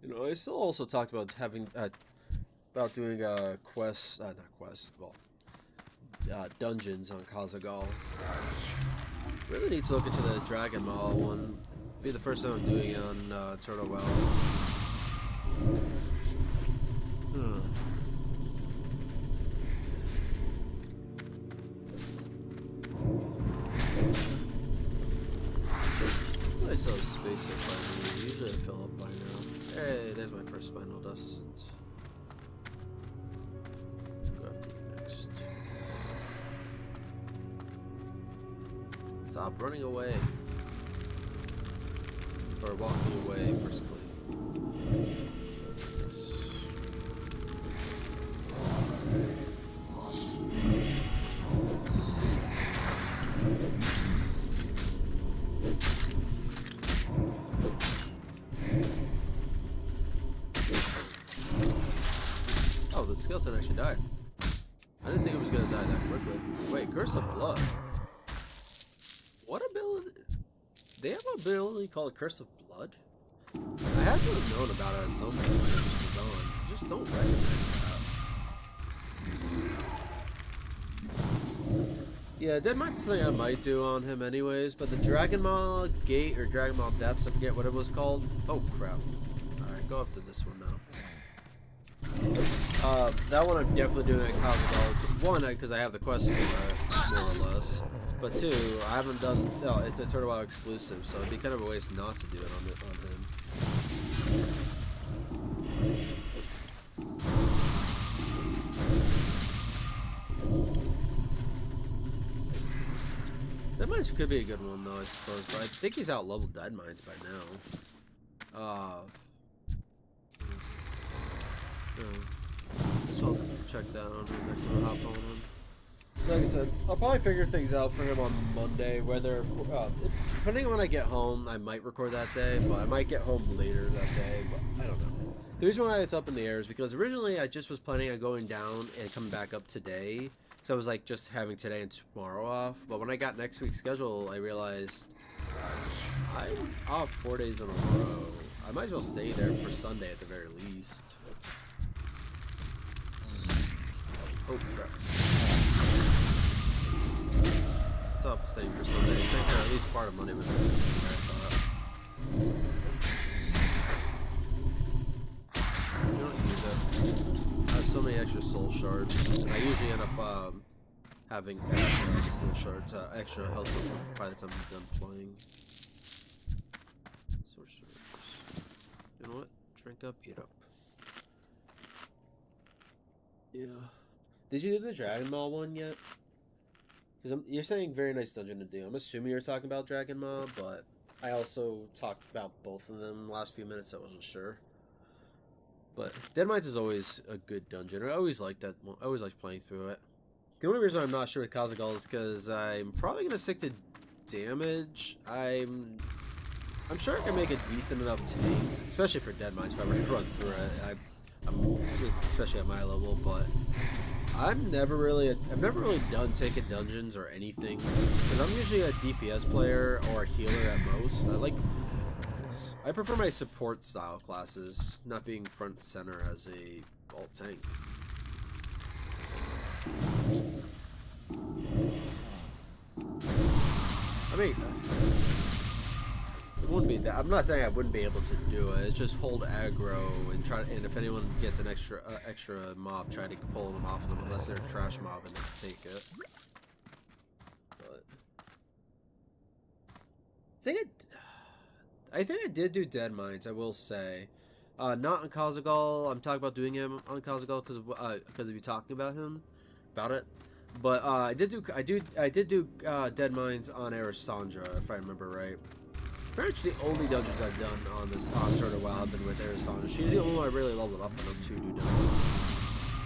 You know, I still also talked about having about doing quests, not quests, well, dungeons on Kazagal. Really need to look into the Dragon Maw one. Be the first time I'm doing it on Turtle Well. I still have space to find me. Usually I fill up by now. Hey, there's my first spinal dust. Next. Stop running away. Or walking away, briskly. Yes. Oh, the skeleton actually died. I didn't think it was gonna die that quickly. Wait, Curse of Blood. What ability? They have an ability called Curse of Blood? I had to have known about it at some point. I just forgot. I just don't recognize that. Yeah, Dead Mind's something I might do on him anyways, but the Dragon Maw Gate or Dragon Maw Depths, I forget what it was called. Oh crap. Alright, go after this one now. That one I'm definitely doing at Catacombs. One, because I have the quest for it, more or less. But two, I haven't done. No, it's a Turtle Wow exclusive, so it'd be kind of a waste not to do it on him. Dead Mines could be a good one though, I suppose, but I think he's out leveled Dead Mines by now. So I'll check that on the next time I hop on him. Like I said, I'll probably figure things out for him on Monday, whether, depending on when I get home, I might record that day, but I might get home later that day, but I don't know. The reason why it's up in the air is because originally I just was planning on going down and coming back up today, so I was like just having today and tomorrow off, but when I got next week's schedule, I realized I'm off 4 days in a row. I might as well stay there for Sunday at the very least. Oh crap. What's up? Staying for Sunday. Staying for at least part of Monday was there, I thought. You don't use it. I have so many extra soul shards. I usually end up having extra soul shards, extra health by the time I'm done playing. Sorcerers. You know what? Drink up, eat up. Yeah. Did you do the Dragon Maw one yet? Because you're saying very nice dungeon to do. I'm assuming you're talking about Dragon Maw, but I also talked about both of them in the last few minutes. I wasn't sure. But Dead Mines is always a good dungeon. I always liked that. I always liked playing through it. The only reason I'm not sure with Catacombs is because I'm probably gonna stick to damage. I'm sure I can make a decent enough tank, especially for Dead Mines if I were to run through it. I'm especially at my level, but I've never really done taking dungeons or anything, because I'm usually a DPS player or a healer at most. I prefer my support style classes, not being front and center as a alt tank. I mean, it wouldn't be that. I'm not saying I wouldn't be able to do it. It's just hold aggro and try. And if anyone gets an extra mob, try to pull them off them unless they're a trash mob and they can take it. But I think I did do Dead Mines. I will say, not on Catacombs. I'm talking about doing him on Catacombs because of you talking about it. But I did do Dead Mines on Erisandra, if I remember right. Pretty much the only dungeons I've done on this Turtle Wow have been with Erisandra. She's the only one I really leveled up enough to do dungeons.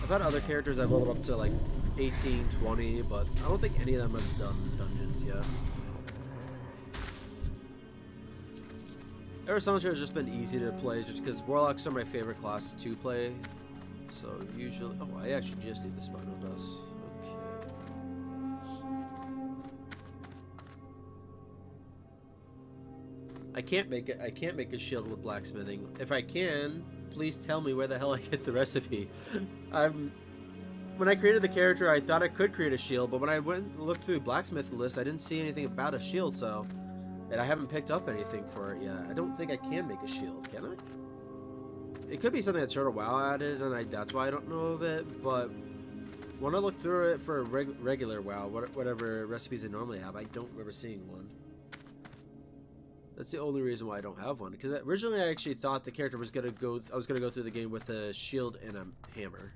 I've had other characters I've leveled up to like 18, 20, but I don't think any of them have done dungeons yet. Erisandra has just been easy to play just because Warlocks are my favorite class to play. So usually, oh, I actually just need the Spinal Dust. I can't make a shield with blacksmithing. If I can, please tell me where the hell I get the recipe. When I created the character, I thought I could create a shield, but when I went and looked through blacksmith list, I didn't see anything about a shield, and I haven't picked up anything for it yet. I don't think I can make a shield, can I? It could be something that Turtle Wow added, and that's why I don't know of it, but when I looked through it for a regular WoW, whatever recipes they normally have, I don't remember seeing one. That's the only reason why I don't have one. Because originally I actually thought the character was gonna go. I was gonna go through the game with a shield and a hammer.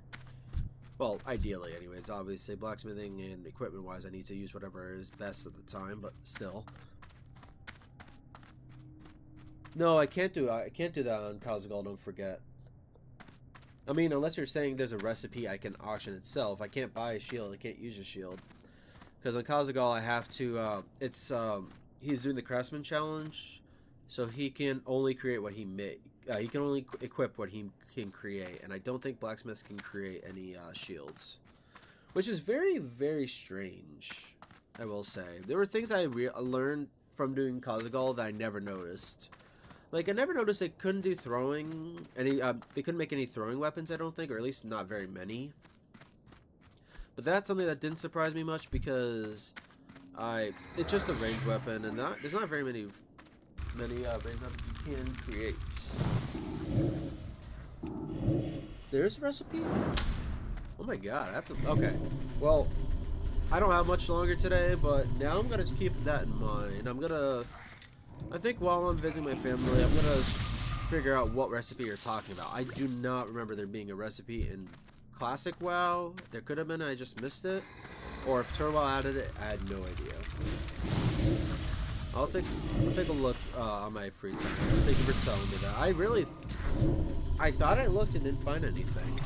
Well, ideally, anyways. Obviously, blacksmithing and equipment-wise, I need to use whatever is best at the time. But still, no, I can't do. I can't do that on Catacombs. Don't forget. I mean, unless you're saying there's a recipe I can auction itself, I can't buy a shield. I can't use a shield. Because on Catacombs, I have to. He's doing the craftsman challenge, so he can only create what he make. He can only equip what he can create, and I don't think blacksmiths can create any shields, which is very, very strange. I will say there were things I learned from doing Catacombs that I never noticed. Like I never noticed they couldn't do throwing any. They couldn't make any throwing weapons. I don't think, or at least not very many. But that's something that didn't surprise me much because. It's just a ranged weapon, and there's not very many ranged weapons you can create. There's a recipe? Oh my god, I have to... Okay. Well, I don't have much longer today, but now I'm gonna keep that in mind. I'm gonna... I think while I'm visiting my family, I'm gonna figure out what recipe you're talking about. I do not remember there being a recipe in Classic WoW. There could have been, I just missed it. Or if Turtle WoW added it, I had no idea. I'll take a look on my free time. Thank you for telling me that. I thought I looked and didn't find anything.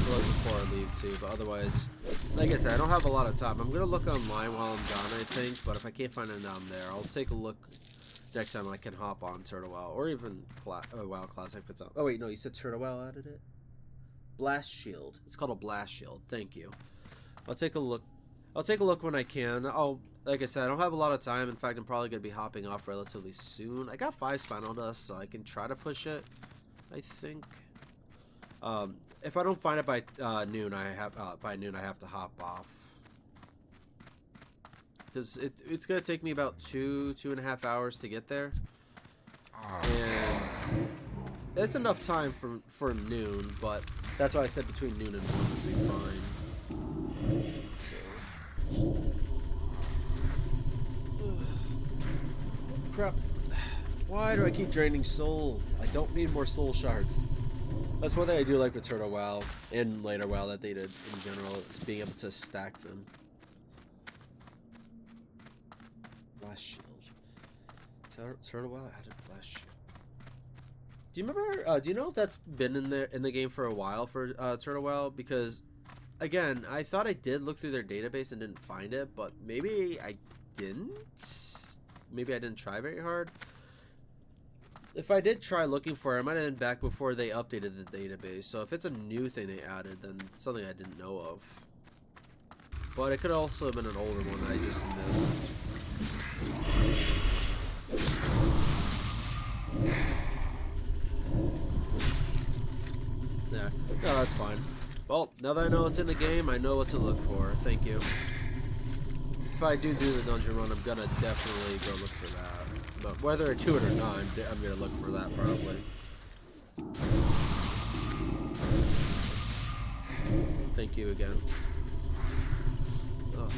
Before I leave too, but otherwise, like I said, I don't have a lot of time. I'm gonna look online while I'm gone, I think, but if I can't find it down there, I'll take a look next time I can hop on Turtle WoW, or even WoW Classic if it's on. Oh wait, no, you said Turtle WoW added it? Blast Shield. It's called a Blast Shield. Thank you. I'll take a look. I'll take a look when I can. Like I said, I don't have a lot of time. In fact, I'm probably gonna be hopping off relatively soon. I got 5 Spinal Dust, so I can try to push it, I think. If I don't find it by noon, I have to hop off, because it's gonna take me about 2.5 hours to get there, and it's enough time for noon. But that's why I said between noon and 1 would be fine. So. Crap! Why do I keep draining soul? I don't need more soul shards. That's one thing I do like with Turtle WoW and later WoW that they did in general, is being able to stack them. Blast Shield. Turtle WoW added Blast Shield. Do you remember? Do you know if that's been in the game for a while for Turtle WoW? Because again, I thought I did look through their database and didn't find it, but maybe I didn't. Maybe I didn't try very hard. If I did try looking for it, I might have been back before they updated the database. So if it's a new thing they added, then it's something I didn't know of. But it could also have been an older one I just missed. Yeah, no, that's fine. Well, now that I know it's in the game, I know what to look for. Thank you. If I do the dungeon run, I'm gonna definitely go look for that. But whether I do it or not, I'm gonna look for that probably. Thank you again. Oh.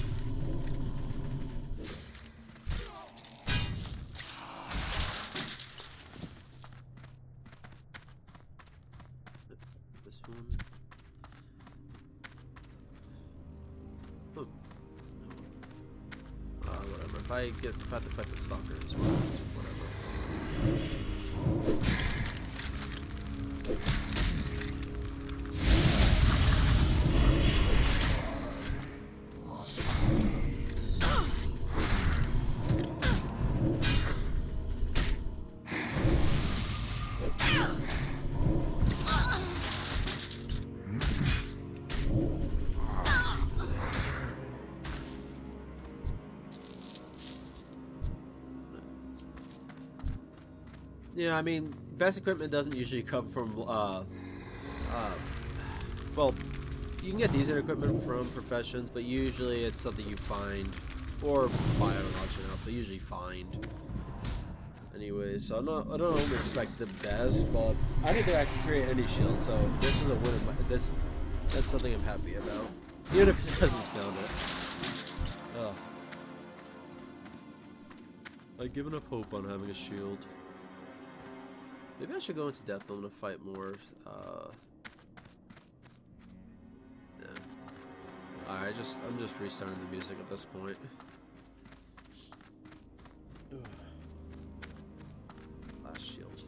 This one. Whatever. If I have to fight the stalker as well, whatever. Yeah, I mean, best equipment doesn't usually come from, well, you can get decent equipment from professions, but usually it's something you find, or buy at an auction house, but usually find. Anyway, so I don't expect the best, but I don't think I can create any shield, so this is a win. That's something I'm happy about, even if it doesn't sound it. Ugh. I've given up hope on having a shield. Maybe I should go into Deathloom to fight more. Yeah. Alright, I'm just restarting the music at this point. Last shield.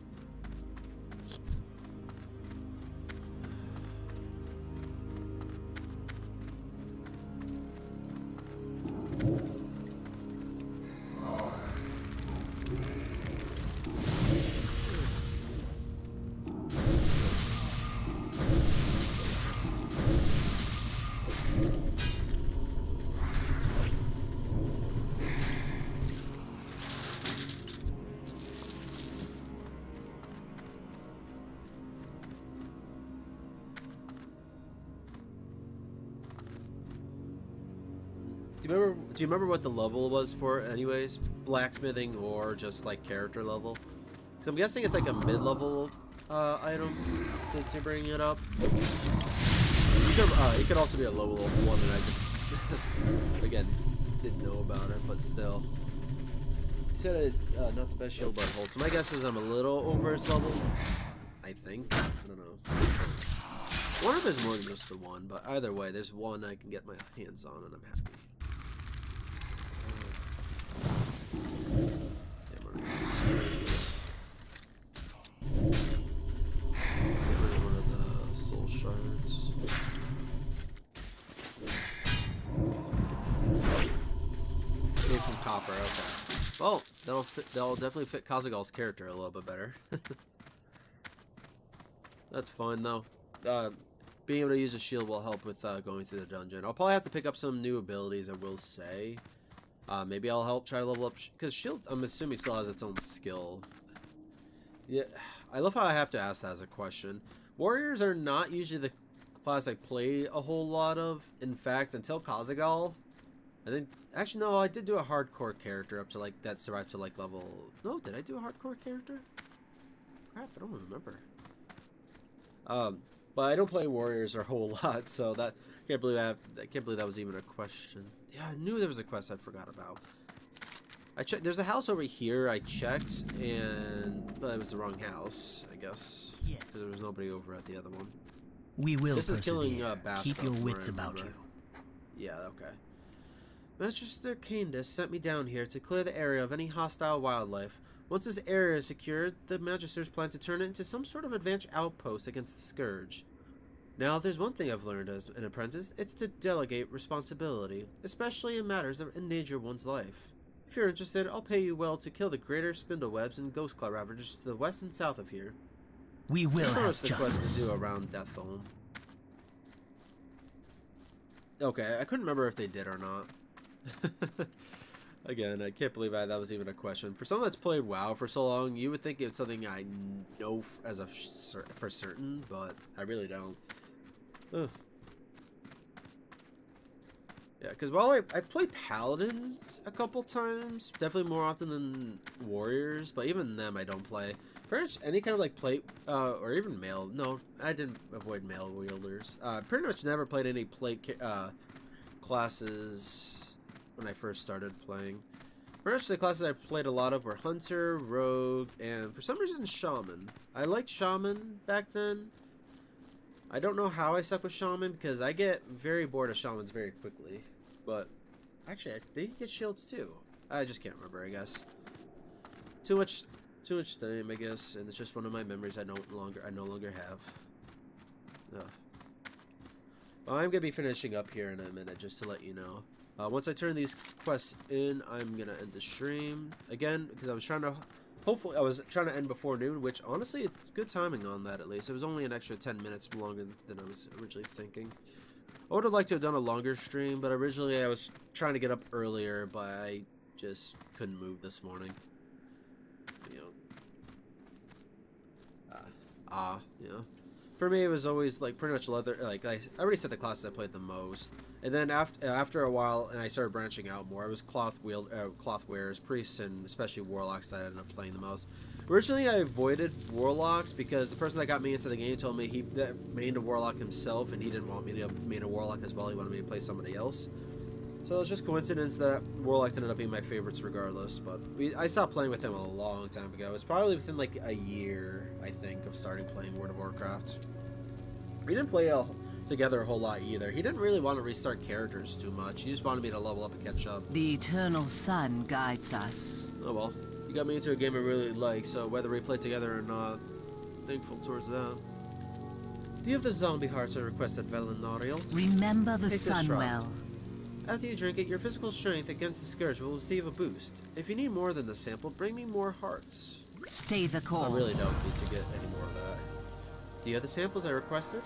Do you remember what the level was for, anyways? Blacksmithing or just like character level? Because I'm guessing it's like a mid-level item to bring it up. It could also be a low level one, and I just again didn't know about it, but still. He said not the best shield, but wholesome. My guess is I'm a little over its level. I think. I don't know. I wonder if there's more than just the one, but either way, there's one I can get my hands on, and I'm happy. Okay, I'm gonna get rid of one of the soul shards. Made from copper, okay. Well, that'll definitely fit Kazagal's character a little bit better. That's fun though. Being able to use a shield will help with going through the dungeon. I'll probably have to pick up some new abilities, I will say. Maybe I'll help try to level up, because shield, I'm assuming, still has its own skill. Yeah, I love how I have to ask that as a question. Warriors are not usually the class I play a whole lot of. In fact, until Kazagal, I think, actually no, I did do a hardcore character up to like, that survived to like level, no, did I do a hardcore character? Crap, I don't remember. But I don't play warriors a whole lot, so that I can't believe that was even a question. Yeah, I knew there was a quest I forgot about. I checked. There's a house over here. I checked, but it was the wrong house, I guess. Yes. Because there was nobody over at the other one. We will. This is killing bats. Keep your wits about you. Yeah. Okay. Manchester Candace sent me down here to clear the area of any hostile wildlife. Once this area is secured, the Magisters plan to turn it into some sort of advanced outpost against the Scourge. Now, if there's one thing I've learned as an apprentice, it's to delegate responsibility, especially in matters that endanger one's life. If you're interested, I'll pay you well to kill the greater Spindlewebs and Ghostclaw Ravagers to the west and south of here. We will have the justice. quest to do around Deathholm. Okay, I couldn't remember if they did or not. Again, I can't believe that was even a question. For someone that's played WoW for so long, you would think it's something I know for certain, but I really don't. Ugh. Yeah, because while I play Paladins a couple times, definitely more often than Warriors, but even them I don't play. Pretty much any kind of like plate, or even male. No, I didn't avoid male wielders. Pretty much never played any plate classes when I first started playing. Pretty much the classes I played a lot of were Hunter, Rogue, and for some reason Shaman. I liked Shaman back then. I don't know how I stuck with Shaman because I get very bored of Shamans very quickly. But actually, they get shields too. I just can't remember, I guess. Too much time, I guess, and it's just one of my memories I no longer have. Ugh. Well, I'm gonna be finishing up here in a minute, just to let you know. Once I turn these quests in, I'm gonna end the stream again because I was trying to. Hopefully, I was trying to end before noon, which honestly, it's good timing on that at least. It was only an extra 10 minutes longer than I was originally thinking. I would have liked to have done a longer stream, but originally I was trying to get up earlier, but I just couldn't move this morning. You know. For me, it was always like pretty much leather. Like I already said, the classes I played the most, and then after a while, and I started branching out more. It was cloth wearers, priests, and especially warlocks that I ended up playing the most. Originally, I avoided warlocks because the person that got me into the game told me he mained a warlock himself, and he didn't want me to main a warlock as well. He wanted me to play somebody else. So it's just coincidence that warlocks ended up being my favorites regardless. But I stopped playing with him a long time ago. It was probably within like a year, I think, of starting playing World of Warcraft. We didn't play together a whole lot either. He didn't really want to restart characters too much. He just wanted me to level up and catch up. The eternal sun guides us. Oh well. You got me into a game I really like, so whether we play together or not, thankful towards that. Do you have the zombie hearts I requested, Velanariel? Remember the Take this sun draught. well. After you drink it, your physical strength against the Scourge will receive a boost. If you need more than the sample, bring me more hearts. Stay the course. I really don't need to get any more of that. Do you have the samples I requested?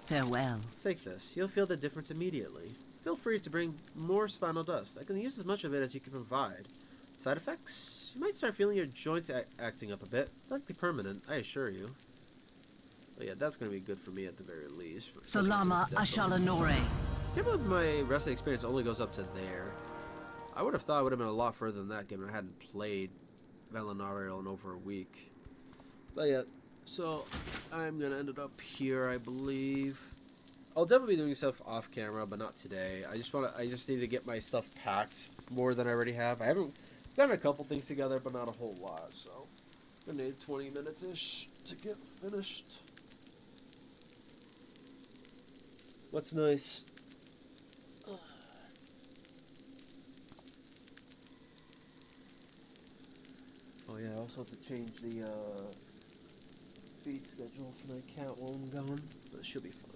Farewell. Take this. You'll feel the difference immediately. Feel free to bring more spinal dust. I can use as much of it as you can provide. Side effects? You might start feeling your joints acting up a bit. Likely permanent, I assure you. But yeah, that's going to be good for me at the very least. Salama Ashalanore. I can't believe my wrestling experience only goes up to there. I would have thought it would have been a lot further than that, given I hadn't played Velanariel in over a week. But yeah, so I'm gonna end it up here, I believe. I'll definitely be doing stuff off camera, but not today. I just need to get my stuff packed more than I already have. I haven't gotten a couple things together, but not a whole lot, so I need 20 minutes-ish to get finished. What's nice? Oh yeah, I also have to change the feed schedule for my cat while I'm gone. That should be fun.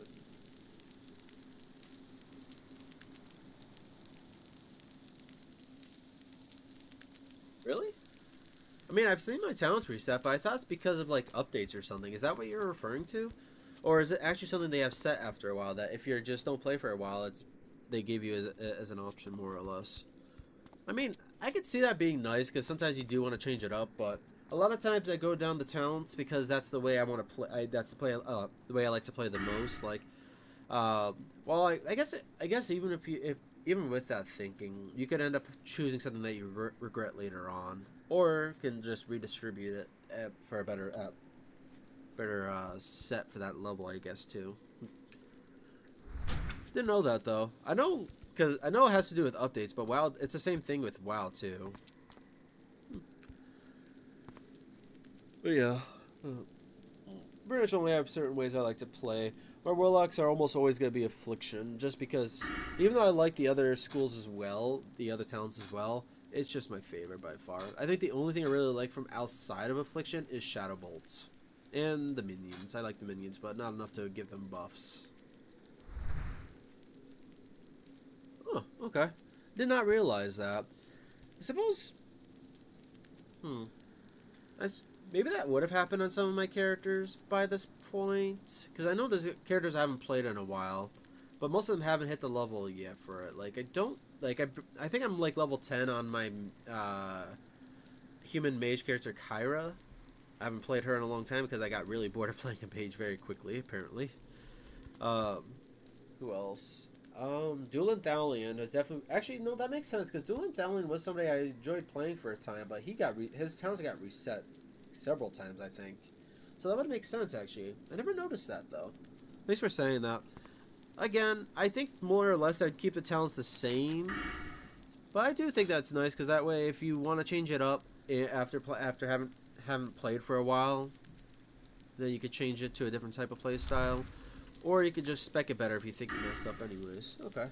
Really? I mean, I've seen my talents reset, but I thought it's because of like updates or something. Is that what you're referring to? Or is it actually something they have set after a while that if you just don't play for a while, they give you as an option more or less? I mean, I could see that being nice because sometimes you do want to change it up, but a lot of times I go down the talents because that's the way I want to play. That's the way I like to play the most. Like, well, I guess even with that thinking, you could end up choosing something that you regret later on, or can just redistribute it for a better set for that level, I guess, too. Didn't know that, though. I know, because I know it has to do with updates, but WoW, it's the same thing with WoW, too. But yeah. Pretty much only have certain ways I like to play. My Warlocks are almost always going to be Affliction, just because, even though I like the other schools as well, the other talents as well, it's just my favorite by far. I think the only thing I really like from outside of Affliction is Shadow Bolts. And the minions. I like the minions, but not enough to give them buffs. Oh, okay. Did not realize that. I suppose... Maybe that would have happened on some of my characters by this point. Because I know there's characters I haven't played in a while. But most of them haven't hit the level yet for it. Like, I don't... Like, I think I'm, like, level 10 on my human mage character, Kyra. I haven't played her in a long time because I got really bored of playing a mage very quickly, apparently. Who else? Duelan Thalion has definitely... Actually, no, that makes sense, because Duelan Thalion was somebody I enjoyed playing for a time, but he got his talents got reset several times, I think. So that would make sense, actually. I never noticed that, though. Thanks for saying that. Again, I think more or less I'd keep the talents the same, but I do think that's nice, because that way, if you want to change it up after haven't played for a while, then you could change it to a different type of play style. Or you could just spec it better if you think you messed up anyways. Okay.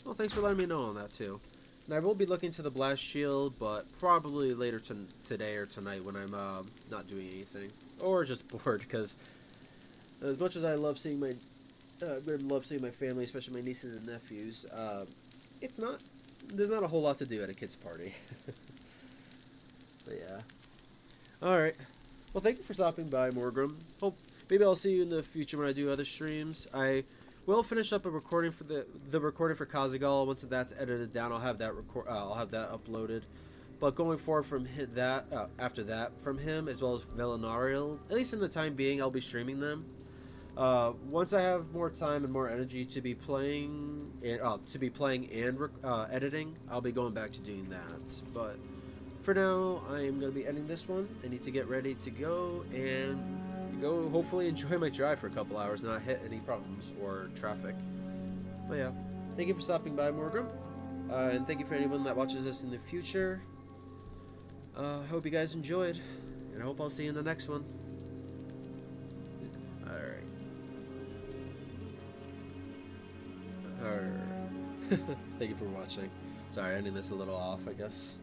Well, thanks for letting me know on that too. And I will be looking to the Blast Shield, but probably later today or tonight when I'm not doing anything. Or just bored, because as much as I love seeing my family, especially my nieces and nephews, there's not a whole lot to do at a kid's party. But yeah. Alright. Well, thank you for stopping by, Morgrim. Maybe I'll see you in the future when I do other streams. I will finish up a recording for the recording for Kazagal. Once that's edited down, I'll have that uploaded. But going forward from after that from him, as well as Velanariel, at least in the time being, I'll be streaming them. Once I have more time and more energy to be playing and editing, I'll be going back to doing that. But for now, I am going to be ending this one. I need to get ready to go and go hopefully enjoy my drive for a couple hours and not hit any problems or traffic. But yeah, thank you for stopping by, Morgrim. And thank you for anyone that watches this in the future. I hope you guys enjoyed, and I hope I'll see you in the next one. Alright. Thank you for watching. Sorry, ending this a little off, I guess.